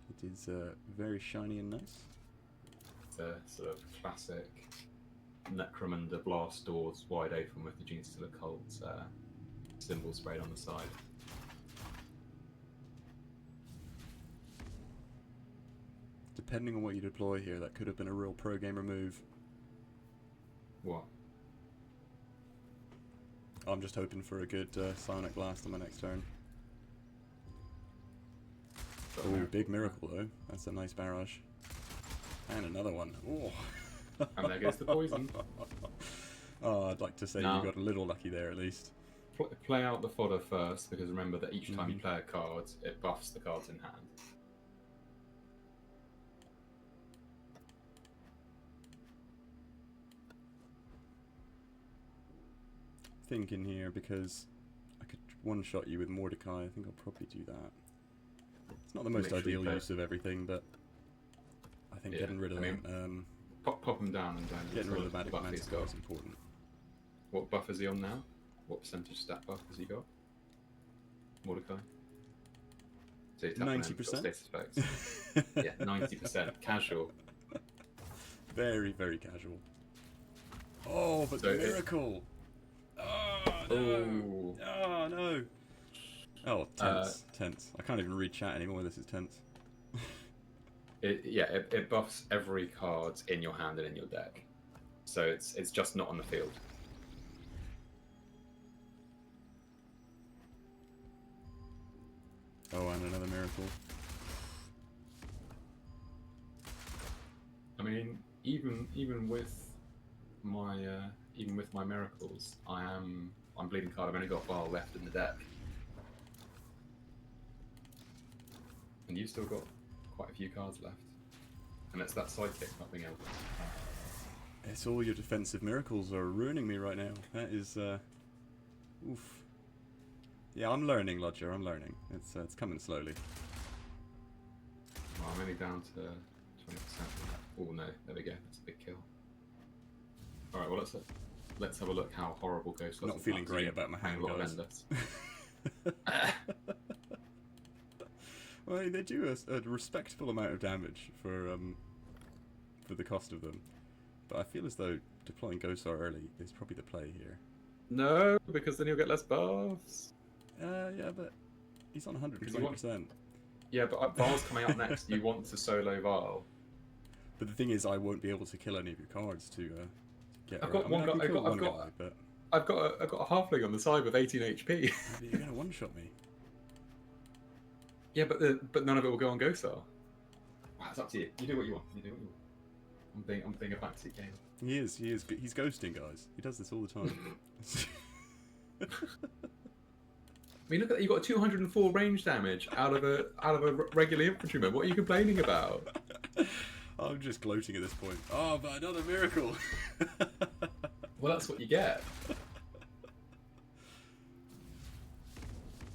It is very shiny and nice. The sort of classic Necromunda blast doors wide open with the Gene Still Occult symbol sprayed on the side. Depending on what you deploy here, that could have been a real pro gamer move. What? I'm just hoping for a good Psionic Blast on my next turn. Oh, big miracle though. That's a nice barrage. And another one. Oh. And there goes the poison. Oh, I'd like to say you got a little lucky there at least. Play out the fodder first, because remember that each time you play a card, it buffs the cards in hand. Thinking here, because I could one-shot you with Mordecai. I think I'll probably do that. It's not the most ideal use of everything, but I think getting rid of pop them down and don't. Getting rid of the Magic Manticore is important. What buff is he on now? What percentage stat buff has he got? Mordecai? So 90%. Yeah, 90%. Casual. Very, very casual. Oh, but the miracle! Oh, no! Ooh. Oh, no! Oh, tense. Tense. I can't even read chat anymore, this is tense. It buffs every card in your hand and in your deck. So it's just not on the field. Oh, and another miracle. I mean, even with my miracles, I'm bleeding card. I've only got Val left in the deck, and you've still got quite a few cards left. And it's that sidekick not being able to. It's all your defensive miracles are ruining me right now. That is, oof. Yeah, I'm learning, Lodger. I'm learning. It's coming slowly. Well, I'm only down to 20%. Oh no, there we go. That's a big kill. All right, well let's have a look how horrible Ghost was. Not feeling great about my hand, guys. Well, they do a respectable amount of damage for the cost of them, but I feel as though deploying Ghosar early is probably the play here. No, because then you'll get less buffs. Yeah, but he's on 120%. Yeah, but Val's coming up next. You want to solo Val. But the thing is, I won't be able to kill any of your cards to get. I've got one guy. I've got a halfling on the side with 18 HP. You're gonna one-shot me. Yeah, but none of it will go on Ghosar. Wow, it's up to you. You do what you want. I'm being a backseat game. He is. He's ghosting, guys. He does this all the time. I mean, look at that. You got 204 range damage out of a regular infantryman. What are you complaining about? I'm just gloating at this point. Oh, but another miracle. Well, that's what you get.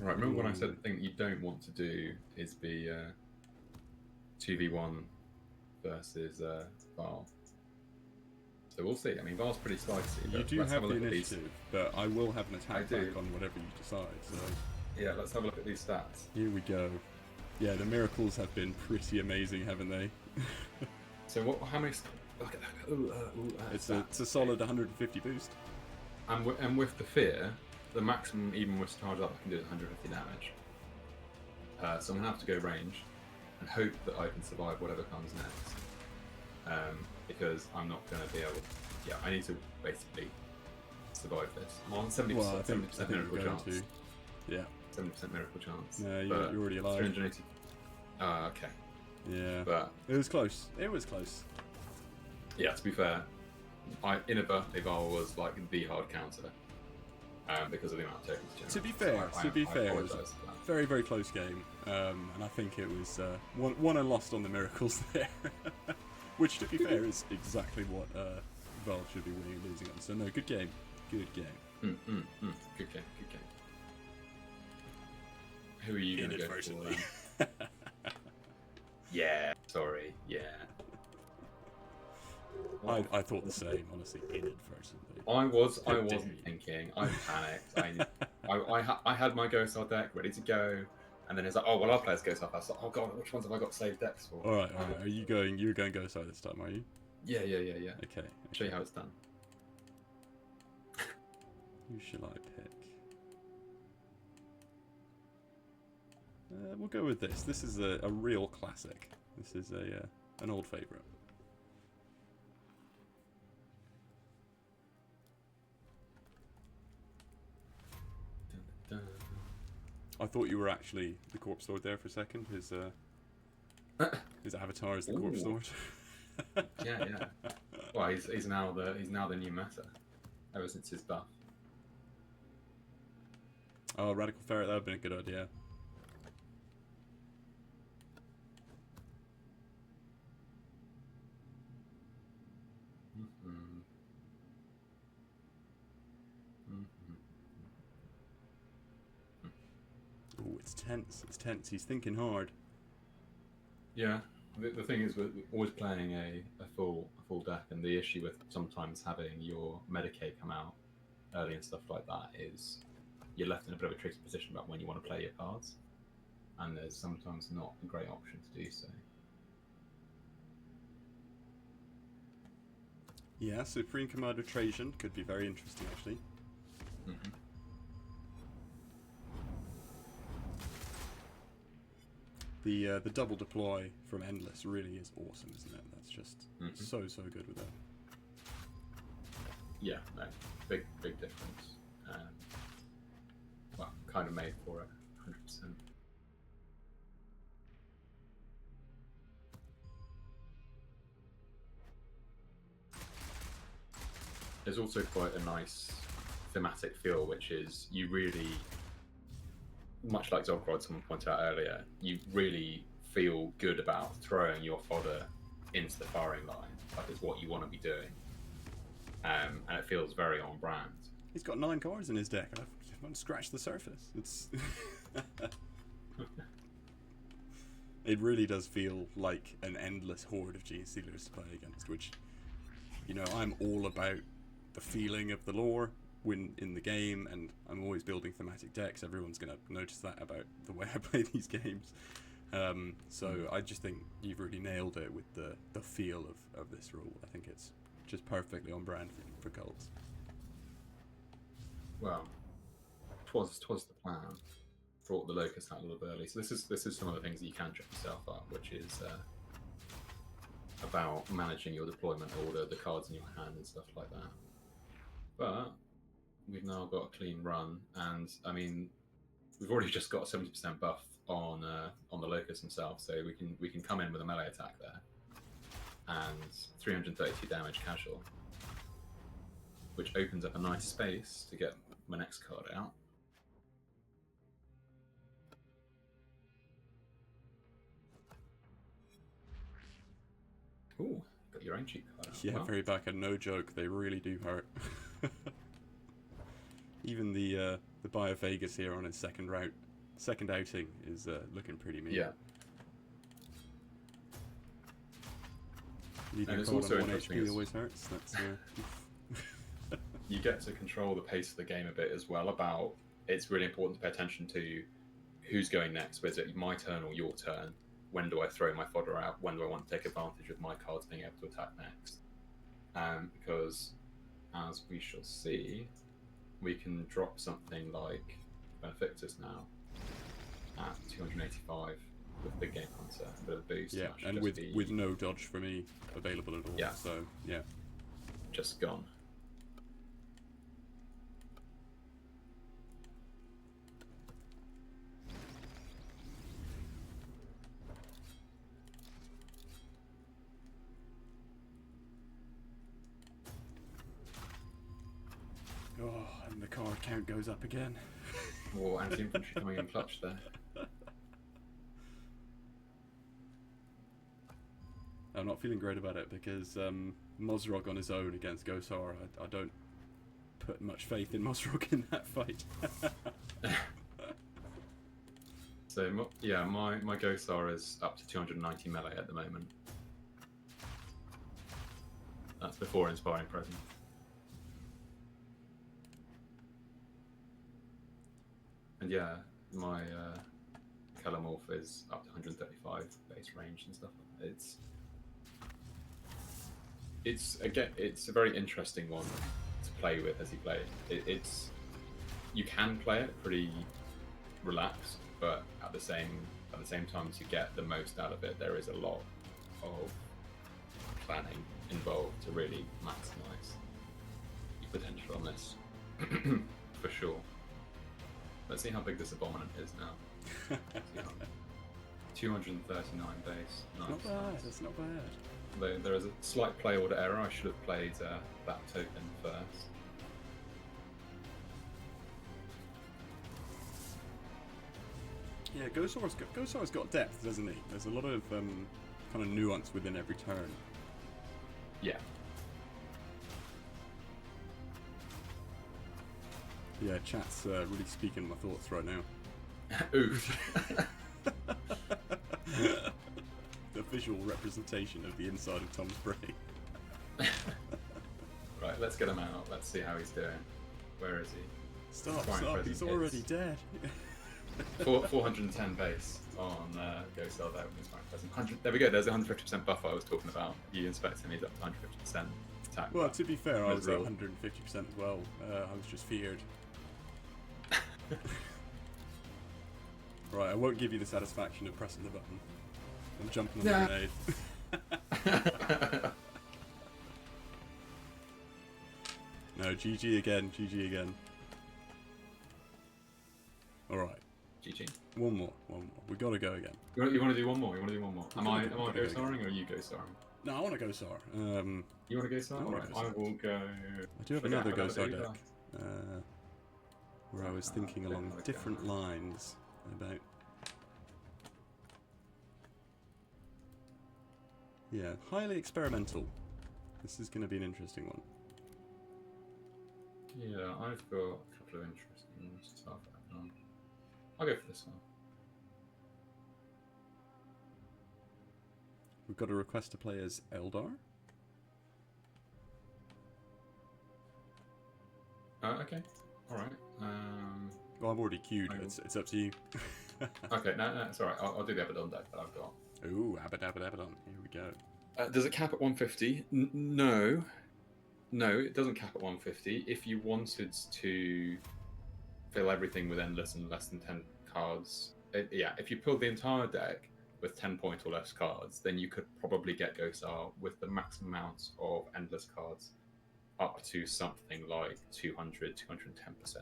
Right, remember when I said the thing that you don't want to do is be 2v1 versus Val. So we'll see. I mean, Val's pretty spicy. You do have the initiative, but I will have an attack back on whatever you decide. So yeah, let's have a look at these stats. Here we go. Yeah, the miracles have been pretty amazing, haven't they? So what? How many? Look at that. It's a solid 150 boost. And with the fear, the maximum even with charge up I can do is 150 damage. So I'm gonna have to go range and hope that I can survive whatever comes next. Because I'm not gonna be able. Yeah, I need to basically survive this. I'm on 70%, well, 70% miracle chance. Yeah. 70% miracle chance. No, you're already alive. 380. Okay. Yeah. But it was close. It was close. Yeah, to be fair, I inadvertently Val was like the hard counter because of the amount of tokens. To be fair, it was a very, very close game, and I think it was won and lost on the miracles there, which, to be fair, is exactly what Val should be winning and losing on. So no, good game, good game. Good game. Who are you going to go for? Yeah, sorry, yeah. I thought the same, honestly, inadvertently. I wasn't you? thinking. I panicked. I had my Ghosar deck ready to go, and then it's like, oh well, I'll play as Ghosar. I was like, oh god, which ones have I got saved decks for? All right. Are you going? You're going Ghosar this time, are you? Yeah. Okay. Show you how it's done. Who shall I pick? We'll go with this. This is a real classic. This is an old favourite. I thought you were actually the Corpse Lord there for a second. His avatar is the Corpse Lord. Yeah. Well, he's now the new meta ever since his buff. Oh, Radical Ferret, that would have been a good idea. Oh, it's tense. It's tense. He's thinking hard. Yeah. The thing is, we're always playing a full deck, and the issue with sometimes having your Medicaid come out early and stuff like that is you're left in a bit of a tricky position about when you want to play your cards, and there's sometimes not a great option to do so. Yeah, Supreme Commander Trajan could be very interesting, actually. Mm-hmm. The double deploy from Endless really is awesome, isn't it? That's just so good with that. Yeah, no, big difference. Well, kind of made for it, 100%. There's also quite a nice thematic feel, which is you really, much like Zolgrod, someone pointed out earlier, you really feel good about throwing your fodder into the firing line. Like it's what you want to be doing. And it feels very on brand. He's got 9 cards in his deck. I haven't scratched the surface. It's it really does feel like an endless horde of Gene Stealers to play against, which, you know, I'm all about the feeling of the lore when in the game, and I'm always building thematic decks. Everyone's going to notice that about the way I play these games. So I just think you've really nailed it with the feel of this rule. I think it's just perfectly on brand for cults. Well, twas the plan. Brought the Locust out a little bit early. So this is some of the things that you can check yourself up, which is about managing your deployment order, the cards in your hand and stuff like that. But we've now got a clean run, and I mean, we've already just got a 70% buff on the Locust himself, so we can come in with a melee attack there, and 332 damage casual, which opens up a nice space to get my next card out. Ooh, got your own cheap card out. Yeah, well, very back, and no joke, they really do hurt. Even the Biovegas here on his second outing is looking pretty mean. Yeah. Leaving And a it's card also on 1 interesting HP is- always hurts. That's you get to control the pace of the game a bit as well. About it's really important to pay attention to who's going next. Whether it's my turn or your turn. When do I throw my fodder out? When do I want to take advantage of my cards being able to attack next? Because, as we shall see, we can drop something like Benefactus now at 285 with Big Game Hunter, a bit of a boost. yeah, and with no dodge for me available at all. Yeah. So yeah. Just gone. Oh, and the card count goes up again. Or anti-infantry coming in clutch there. I'm not feeling great about it because Mozrog on his own against Ghosar, I don't put much faith in Mozrog in that fight. So yeah, my Ghosar is up to 290 melee at the moment. That's before Inspiring Presence. And yeah, my Kelamorph is up to 135 base range and stuff. It's a very interesting one to play with as you play it. You can play it pretty relaxed, but at the same time, to get the most out of it, there is a lot of planning involved to really maximize your potential on this, for sure. Let's see how big this Abominant is now. 239 base. Nice. Not bad. That's not bad. There is a slight play order error. I should have played that token first. Yeah, Ghosar's got depth, doesn't he? There's a lot of kind of nuance within every turn. Yeah. Yeah, chat's really speaking my thoughts right now. Oof. The visual representation of the inside of Tom's brain. Right, let's get him out. Let's see how he's doing. Where is he? Stop, he's already dead. 410 base on Ghosar there with Inspiring Presence. There we go, there's a 150% buff I was talking about. You inspect him, he's up to 150% attack. Well, to be fair, I was at real. 150% as well. I was just feared. Right, I won't give you the satisfaction of pressing the button. I'm jumping on the grenade. No, GG again, GG again. Alright. GG. One more. We gotta go again. You want to do one more? Am I Ghosaring or are you Ghosaring? No, I want to Ghosar. You want to Ghosar? Alright, I will go... I do have another Ghosar deck. Where I was thinking along different lines about... Yeah, highly experimental. This is going to be an interesting one. Yeah, I've got a couple of interesting stuff happening. I'll go for this one. We've got a request to play as Eldar. Okay, alright. Well, I'm already queued. It's up to you. Okay, no, it's alright. I'll do the Abaddon deck that I've got. Ooh, Abaddon. Here we go. Does it cap at 150? No. No, it doesn't cap at 150. If you wanted to fill everything with endless and less than 10 cards, if you pulled the entire deck with 10 point or less cards, then you could probably get Ghosar with the maximum amount of endless cards up to something like 200, 210%.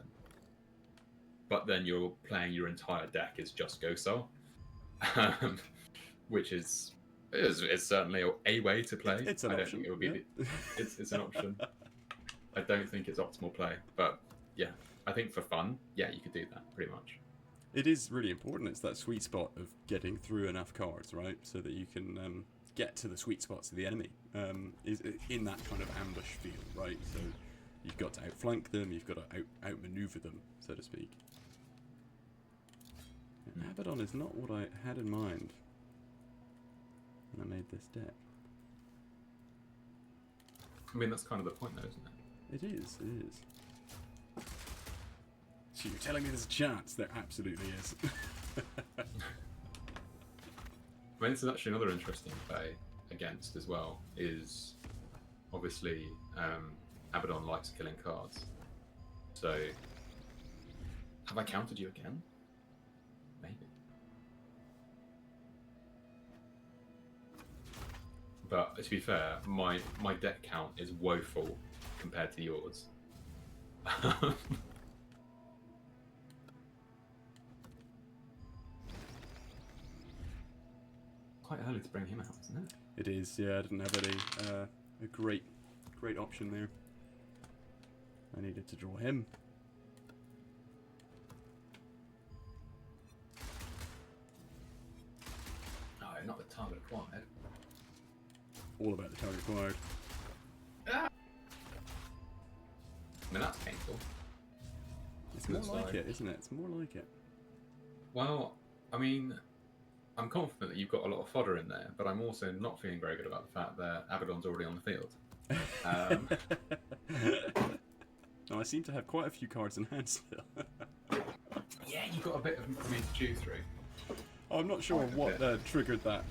But then you're playing your entire deck is just Ghosar, which is certainly a way to play. It's an option. Think it would be it's an option. I don't think it's optimal play, but yeah, I think for fun, yeah, you could do that pretty much. It is really important. It's that sweet spot of getting through enough cards, right, so that you can get to the sweet spots of the enemy. Is in that kind of ambush feel, right? So you've got to outflank them, you've got to outmaneuver them, so to speak. Abaddon is not what I had in mind when I made this deck. I mean, that's kind of the point, though, isn't it? It is. So you're telling me there's a chance? There absolutely is. I mean, this is actually another interesting play against as well, is obviously Abaddon likes killing cards. So, have I counted you again? Maybe. But to be fair, my deck count is woeful compared to yours. Quite early to bring him out, isn't it? It is, yeah. I didn't have a great option there. I needed to draw him. No, not the target acquired. All about the target acquired. Ah! I mean, that's painful. It's more like it, isn't it? It's more like it. Well, I mean, I'm confident that you've got a lot of fodder in there, but I'm also not feeling very good about the fact that Abaddon's already on the field. Now I seem to have quite a few cards in hand still. Yeah, you got a bit of me to chew through. Oh, I'm not sure what triggered that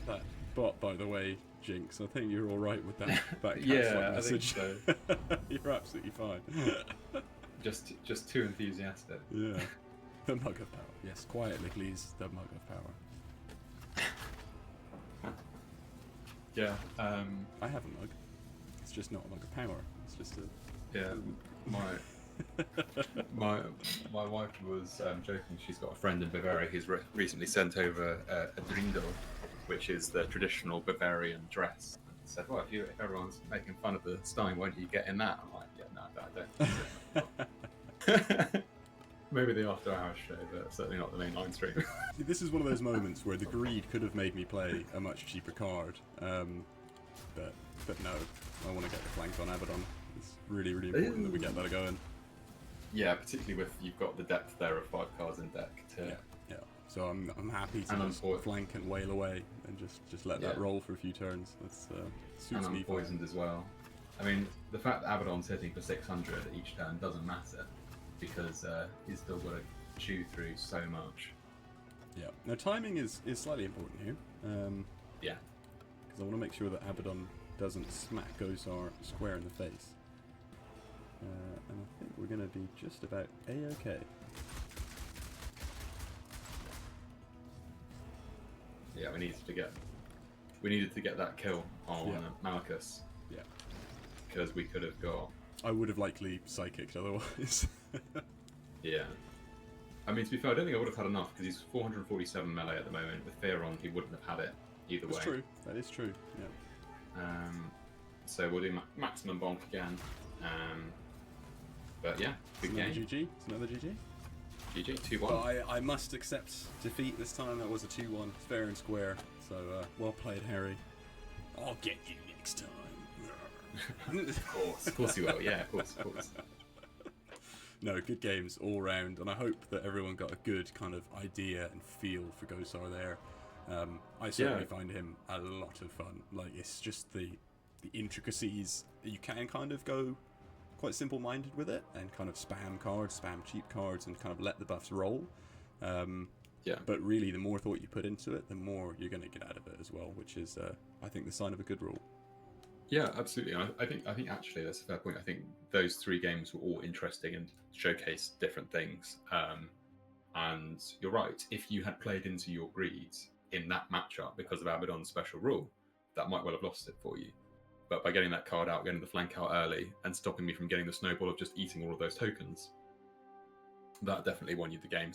bot, by the way, Jinx. I think you're all right with that Yeah, message. I think so. You're absolutely fine. just too enthusiastic. Yeah. The mug of power. Yes, quietly, please. The mug of power. Yeah. I have a mug. It's just not a mug of power. It's just a. Yeah. My wife was joking. She's got a friend in Bavaria who's recently sent over a Drindel, which is the traditional Bavarian dress. And said, "Well, if everyone's making fun of the Stein, won't you get in that?" I'm like, "Yeah, no, I don't." Maybe the after-hours show, but certainly not the mainline stream. This is one of those moments where the greed could have made me play a much cheaper card, but no, I want to get the flank on Abaddon. It's really important that we get that going. Yeah, particularly with you've got the depth there of 5 cards in deck. Yeah. So I'm happy to just flank and wail away and just let that roll for a few turns. That's suits me. And poisoned as well. I mean, the fact that Abaddon's hitting for 600 each turn doesn't matter because he's still got to chew through so much. Yeah. Now timing is slightly important here. Yeah. Because I want to make sure that Abaddon doesn't smack Ghosar square in the face. And I think we're going to be just about A-okay. Yeah, we needed to get that kill on Malachus. Yeah. Because we could have got... I would have likely psychicked otherwise. Yeah. I mean, to be fair, I don't think I would have had enough because he's 447 melee at the moment. With Fear on, he wouldn't have had it either way. That's true. That is true, yeah. So we'll do maximum bonk again. But yeah, good game. GG. It's another GG. GG, 2-1. But I must accept defeat this time. That was a 2-1, fair and square. So well played, Harry. I'll get you next time. Of course you will. Yeah, of course. No, good games all round, and I hope that everyone got a good kind of idea and feel for Ghosar there. I certainly find him a lot of fun. Like, it's just the intricacies. You can kind of go quite simple-minded with it and kind of spam cards, spam cheap cards, and kind of let the buffs roll. But really, the more thought you put into it, the more you're going to get out of it as well, which is, I think, the sign of a good rule. Yeah, absolutely. I think actually that's a fair point. I think those 3 games were all interesting and showcased different things. And you're right. If you had played into your greeds in that matchup because of Abaddon's special rule, that might well have lost it for you. But by getting that card out, getting the flank out early, and stopping me from getting the snowball of just eating all of those tokens, that definitely won you the game.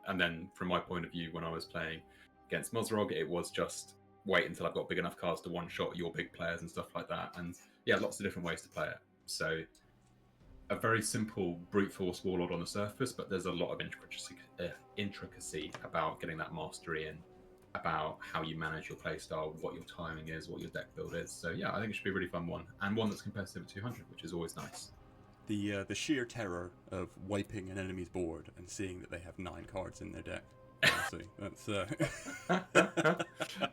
And then from my point of view, when I was playing against Mozrog, it was just wait until I've got big enough cards to one-shot your big players and stuff like that. And yeah, lots of different ways to play it. So a very simple brute force warlord on the surface, but there's a lot of intricacy about getting that mastery in, about how you manage your playstyle, what your timing is, what your deck build is. So yeah, I think it should be a really fun one, and one that's competitive at 200, which is always nice. The sheer terror of wiping an enemy's board and seeing that they have 9 cards in their deck. Honestly, that's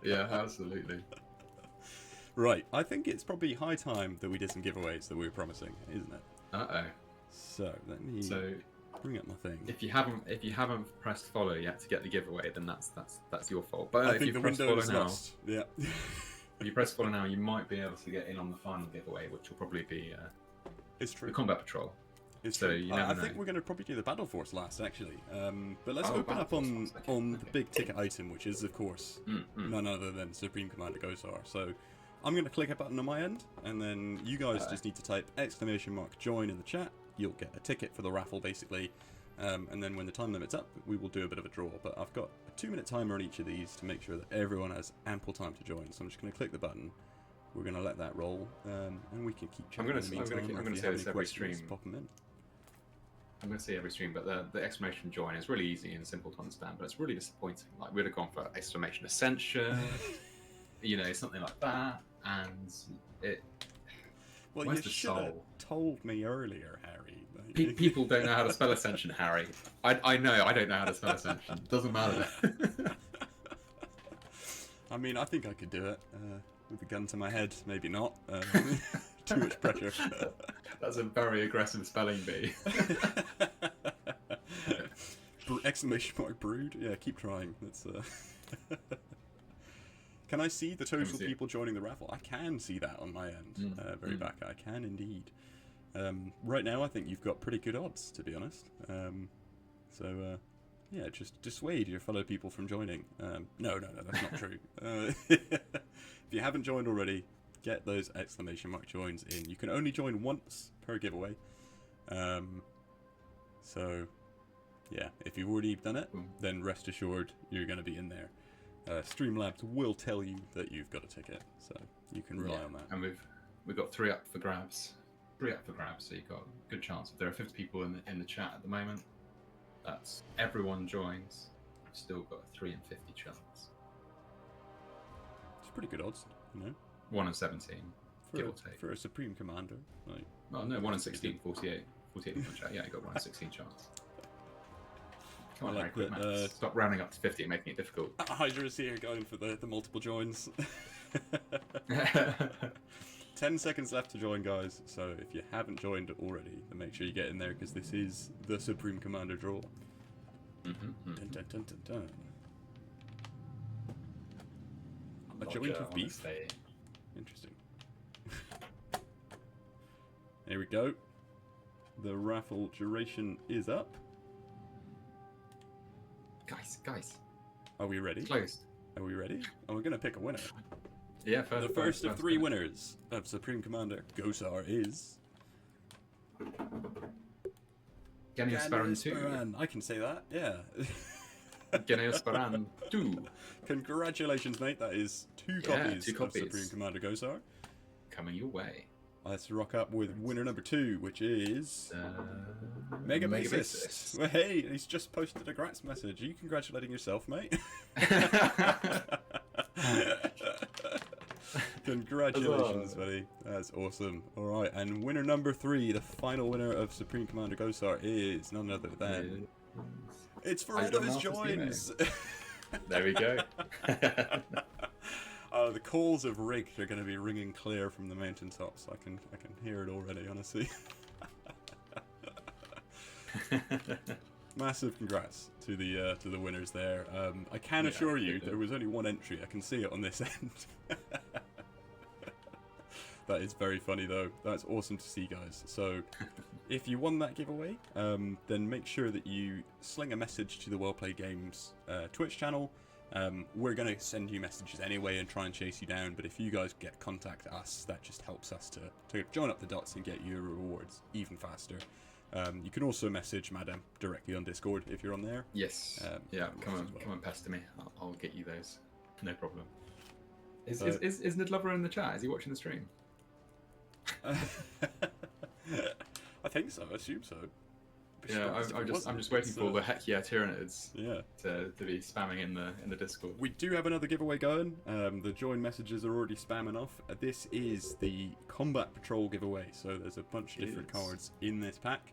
yeah, absolutely. Right, I think it's probably high time that we did some giveaways that we were promising, isn't it? So let me bring up my thing. If you haven't pressed follow yet to get the giveaway, then that's your fault. But I if think you the press window follow is now, lost. Yeah. if you press follow now, you might be able to get in on the final giveaway, which will probably be it's true. the Combat Patrol. It's so true. You never I know. think we're going to probably do the Battle Force last, actually. But let's open up on the big ticket item, which is, of course, none other than Supreme Commander Ghosar. So I'm going to click a button on my end, and then you guys just need to type !join in the chat. You'll get a ticket for the raffle, basically. And then when the time limit's up, we will do a bit of a draw. But I've got a 2-minute timer on each of these to make sure that everyone has ample time to join. So I'm just going to click the button. We're going to let that roll, and we can keep chatting. I'm going to say this every stream. Pop them in. I'm going to say every stream, but the exclamation join is really easy and simple to understand, but it's really disappointing. Like, we'd have gone for exclamation ascension, something like that, and it... Well, you should have told me earlier, Harry. People don't know how to spell ascension, Harry. I know I don't know how to spell ascension. Doesn't matter. I mean, I think I could do it with a gun to my head. Maybe not. Too much pressure. That's a very aggressive spelling bee. Exclamation mark brood. Yeah, keep trying. That's. Can I see the total people joining the raffle? I can see that on my end. Very back. I can indeed. Right now, I think you've got pretty good odds, to be honest. Yeah, just dissuade your fellow people from joining. No, that's not true. If you haven't joined already, get those exclamation mark joins in. You can only join once per giveaway. So, yeah, if you've already done it, then rest assured you're going to be in there. Streamlabs will tell you that you've got a ticket, so you can rely on that. And we've got 3 up for grabs. 3 up for grabs, so you've got a good chance. If there are 50 people in the chat at the moment, that's everyone joins. You've still got a 3 in 50 chance. It's pretty good odds, you know. 1 in 17, give or take. For a Supreme Commander, like. Well, no, 1 in 16, 48 in the chat. Yeah, you got 1 in 16 chance. Come on, like quick, man. Stop rounding up to 50 and making it difficult. Hydra's here going for the multiple joins. 10 seconds left to join, guys. So if you haven't joined already, then make sure you get in there because this is the Supreme Commander draw. Dun, dun, dun, dun, dun. A joint of beef. Interesting. There we go. The raffle duration is up. Guys. Are we ready? Closed. Are we ready? Oh, we're going to pick a winner. Yeah, the first of 3 winners of Supreme Commander Ghosar is... Ghosar. I can say that, yeah. Ghosar 2. Congratulations, mate. That is 2 copies of Supreme Commander Ghosar. Coming your way. Let's rock up with winner number 2, which is... Mega Bassist. Well, hey, he's just posted a grats message. Are you congratulating yourself, mate? Congratulations, buddy. That's awesome. Alright, and winner number 3, the final winner of Supreme Commander Ghosar is none other than... It's for all those joins! There we go. The calls of rigged are going to be ringing clear from the mountaintops. I can hear it already, honestly. Massive congrats to the winners there. I can assure you there was only 1 entry. I can see it on this end. That is very funny though. That's awesome to see, guys. So if you won that giveaway, then make sure that you sling a message to the Flaregames Twitch channel. We're going to send you messages anyway and try and chase you down, but if you guys contact us, that just helps us to join up the dots and get your rewards even faster. You can also message Madam directly on Discord if you're on there. Yes. Come on, pester me. I'll get you those. No problem. Is Nidlover in the chat? Is he watching the stream? I think so. I assume so. Yeah, I'm just waiting for the heck yeah Tyranids to be spamming in the Discord. We do have another giveaway going. The join messages are already spamming off. This is the Combat Patrol giveaway. So there's a bunch of different cards in this pack.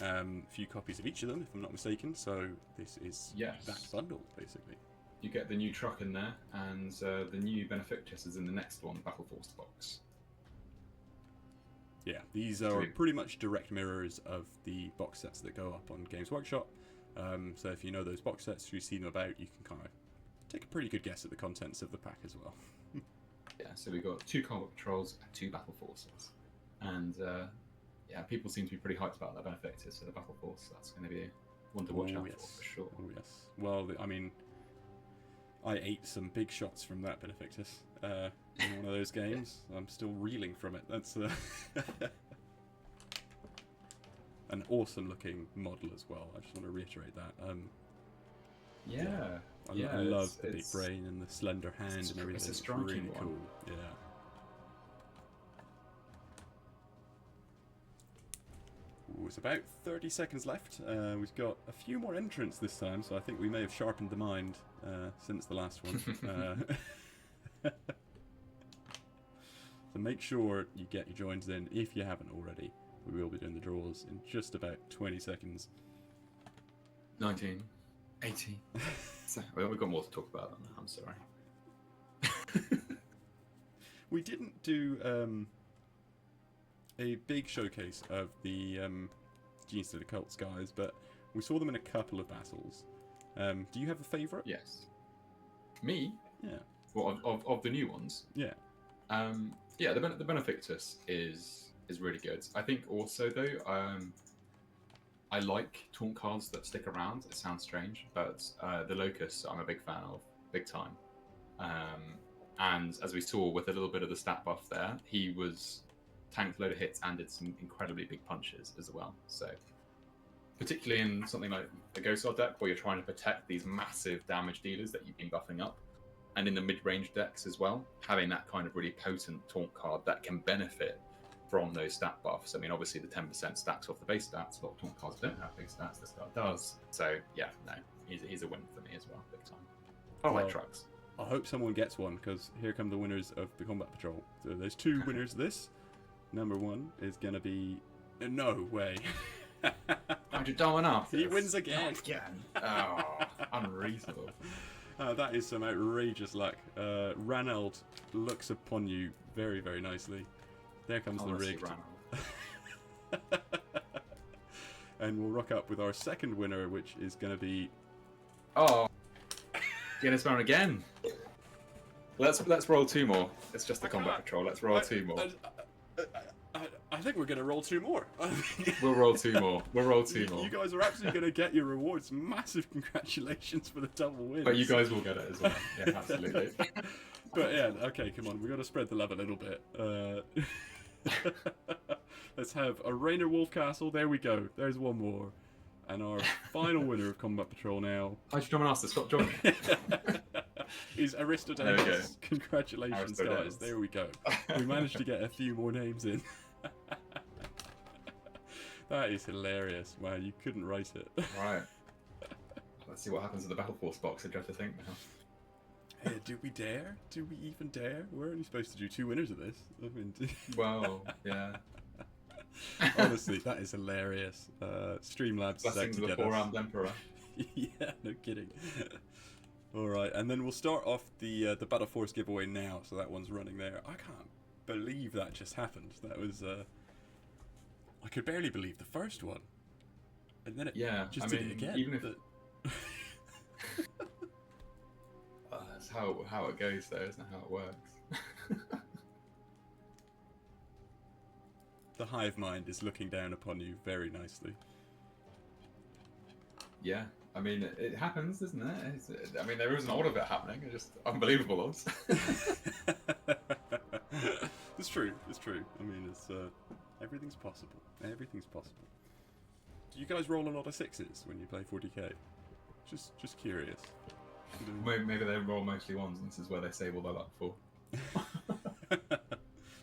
A few copies of each of them, if I'm not mistaken. So this is that bundle, basically. You get the new truck in there, and the new Benefactress is in the next one, Battle Force box. Yeah, these are pretty much direct mirrors of the box sets that go up on Games Workshop. So if you know those box sets, you've seen them about, you can kind of take a pretty good guess at the contents of the pack as well. Yeah, so we've got 2 Combat Patrols and 2 Battle Forces. And people seem to be pretty hyped about that Benefactor, so the Battle Force, that's going to be one to watch out for sure. Oh, yes. Well, I mean, I ate some big shots from that Benefactus in one of those games. I'm still reeling from it. That's an awesome looking model as well. I just want to reiterate that. I love the big brain and the slender hand and everything. It's a striking really one. Cool. Yeah. Ooh, it's about 30 seconds left. We've got a few more entrants this time, so I think we may have sharpened the mind since the last one. So make sure you get your joins in if you haven't already. We will be doing the draws in just about 20 seconds. 19, 18. So, we've got more to talk about than that, I'm sorry. We didn't do a big showcase of the Gene Stealer Cults guys, but we saw them in a couple of battles. Do you have a favourite? Yes. Me? Yeah. Well, of the new ones? Yeah. Yeah, the Benefactus is really good. I think also though, I like taunt cards that stick around. It sounds strange, but the Locust I'm a big fan of, big time. And as we saw with a little bit of the stat buff there, he was tanked a load of hits and did some incredibly big punches as well. So particularly in something like the Ghosar deck where you're trying to protect these massive damage dealers that you've been buffing up, and in the mid-range decks as well, having that kind of really potent taunt card that can benefit from those stat buffs. I mean, obviously the 10% stacks off the base stats. A lot of taunt cards don't have big stats. This card does. So yeah, no, he's a win for me as well, big time. I like trucks. I hope someone gets one, because here come the winners of the Combat Patrol. So there's two winners of this. Number one is going to be... No way. How'd you dumb enough? He wins again. Not again. Oh, unreasonable. That is some outrageous luck. Ranald looks upon you very, very nicely. There comes the rig. And we'll rock up with our second winner, which is going to be... Oh. Get us down again. Let's roll two more. It's just the Combat Patrol. Let's roll two more. I think we're going to roll two more. We'll roll two more. We'll roll two more. You guys are absolutely going to get your rewards. Massive congratulations for the double wins. But you guys will get it as well. Yeah, absolutely. But yeah, okay, come on. We've got to spread the love a little bit. Let's have a Rainer Wolfcastle. There we go. There's one more. And our final winner of Combat Patrol now... How'd you come and ask to stop joining? is Aristodemus. Congratulations, guys. There we go. We managed to get a few more names in. That is hilarious. Wow, you couldn't write it. Right. Let's see what happens in the Battle Force box. I have to think now. Hey, do we dare? Do we even dare? We're only supposed to do two winners of this. I mean, well, yeah. Honestly, that is hilarious. Streamlabs Blessings of the four-armed Emperor. Yeah, no kidding. Alright, and then we'll start off the Battle Force giveaway now, so that one's running there. I can't believe that just happened. That was, I could barely believe the first one. And then it just did it again. Even if... that's how it goes, though, isn't it? How it works. The hive mind is looking down upon you very nicely. Yeah, I mean, it happens, isn't it? I mean, there isn't a lot of it happening. It's just unbelievable odds. It's true. It's true. I mean, it's everything's possible. Everything's possible. Do you guys roll a lot of sixes when you play 40k? Just curious. Maybe they roll mostly ones, and this is where they save all their luck for.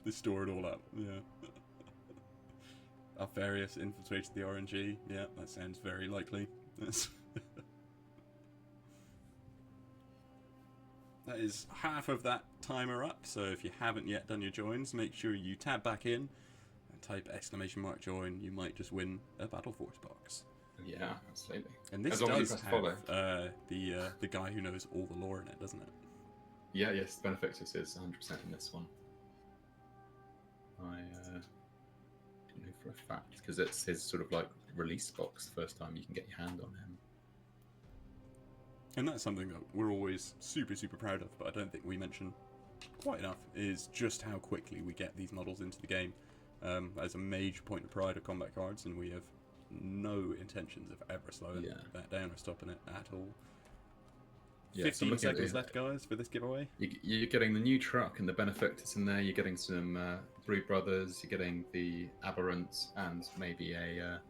They store it all up. Yeah. Alfarius infiltrated the RNG. Yeah, that sounds very likely. That is half of that timer up, so if you haven't yet done your joins, make sure you tab back in and type !join. You might just win a Battle Force box. Yeah, absolutely. And this does have the guy who knows all the lore in it, doesn't it? Yeah, yes, Benefactus is 100% in this one. I know for a fact, because it's his sort of like release box, the first time you can get your hand on him. And that's something that we're always super, super proud of, but I don't think we mention quite enough, is just how quickly we get these models into the game. As a major point of pride of combat cards, and we have no intentions of ever slowing that down or stopping it at all. Yeah, 15 seconds left, guys, for this giveaway. You're getting the new truck and the Benefactus in there. You're getting some Brood Brothers. You're getting the Aberrant and maybe a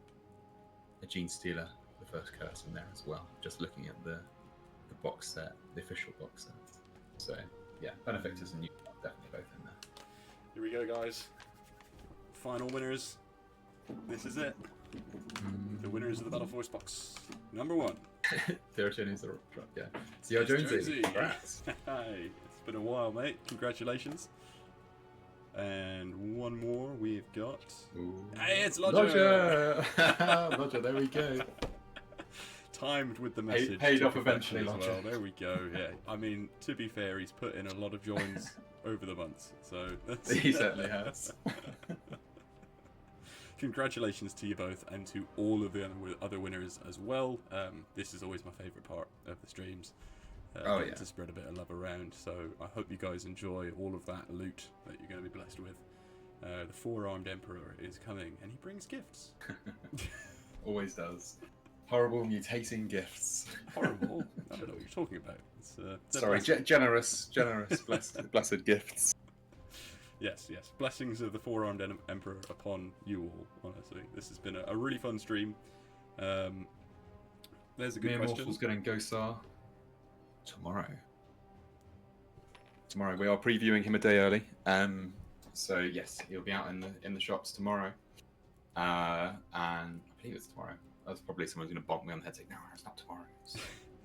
Gene Stealer, the first curse in there as well. Just looking at the box set, the official box set. So yeah, Benefactus and new truck, definitely both in there. Here we go, guys. Final winners. This is it. The winners of the Battle Force box. Number one. Theo Jones, the truck, yeah. Theo Jonesy. Congrats. Hey, it's been a while, mate. Congratulations. And one more we've got. Ooh. Hey, it's Lodger! Lodger, there we go. Timed with the message. Paid off eventually, Lodger. Well. There we go, yeah. I mean, to be fair, he's put in a lot of joins over the months, so that's... He certainly has. congratulations to you both and to all of the other winners as well. This is always my favourite part of the streams. Getting to spread a bit of love around. So I hope you guys enjoy all of that loot that you're going to be blessed with. The four-armed emperor is coming, and he brings gifts. Always does. Horrible mutating gifts. Horrible? I don't know what you're talking about. Sorry, generous, blessed gifts. Yes. Blessings of the four-armed emperor upon you all. Honestly, this has been a really fun stream. There's a good question. Morphal's getting Ghosar tomorrow. We are previewing him a day early. So yes, he'll be out in the shops tomorrow. And I believe it's tomorrow. That's probably someone's going to bonk me on the head saying, no, it's not tomorrow.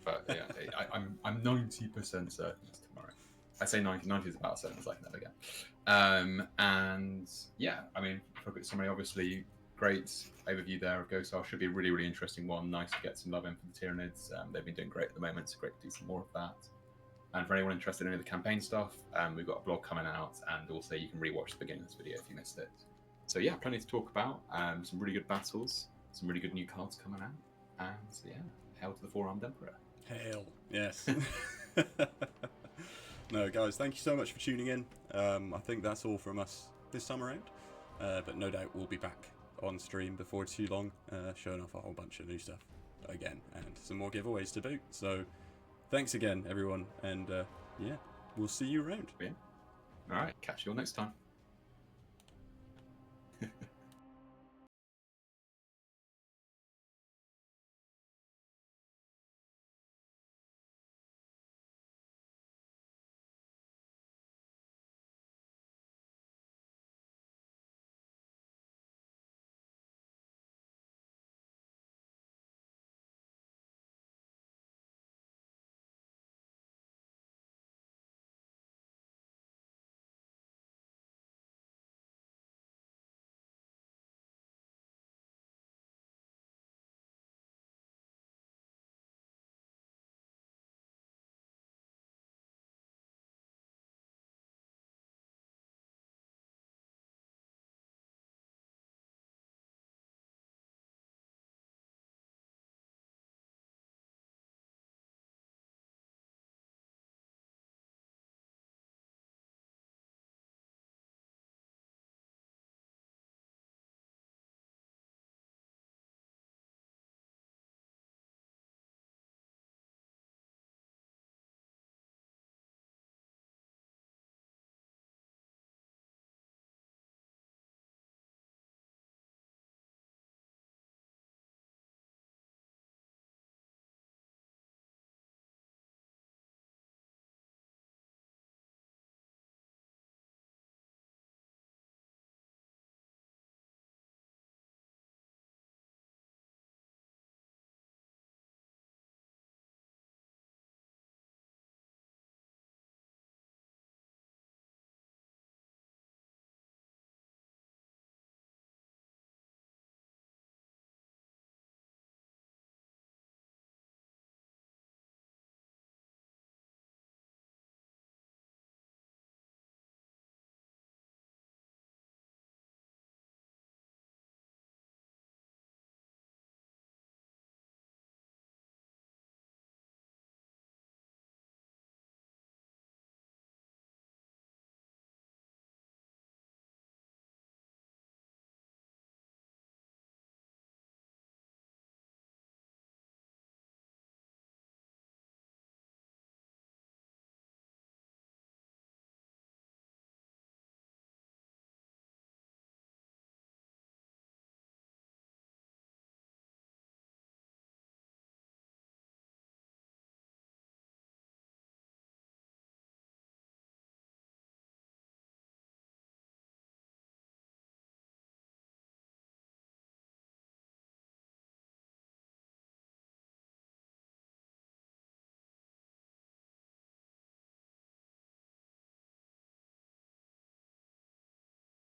But yeah, I'm 90% certain it's tomorrow. I say 90 is about certain, it's like never again. And yeah, I mean, for a quick summary, obviously, great overview there of Ghosar. Should be a really, really interesting one. Nice to get some love in for the Tyranids. They've been doing great at the moment, so great to do some more of that. And for anyone interested in any of the campaign stuff, we've got a blog coming out, and also you can rewatch the beginning of this video if you missed it. So yeah, plenty to talk about. Some really good battles, some really good new cards coming out, and yeah, hail to the four-armed emperor. Hail, yes. No, guys, thank you so much for tuning in. I think that's all from us this time around, but no doubt we'll be back on stream before too long, showing off a whole bunch of new stuff again, and some more giveaways to boot. So thanks again, everyone, and yeah, we'll see you around. Yeah. All right, catch you all next time.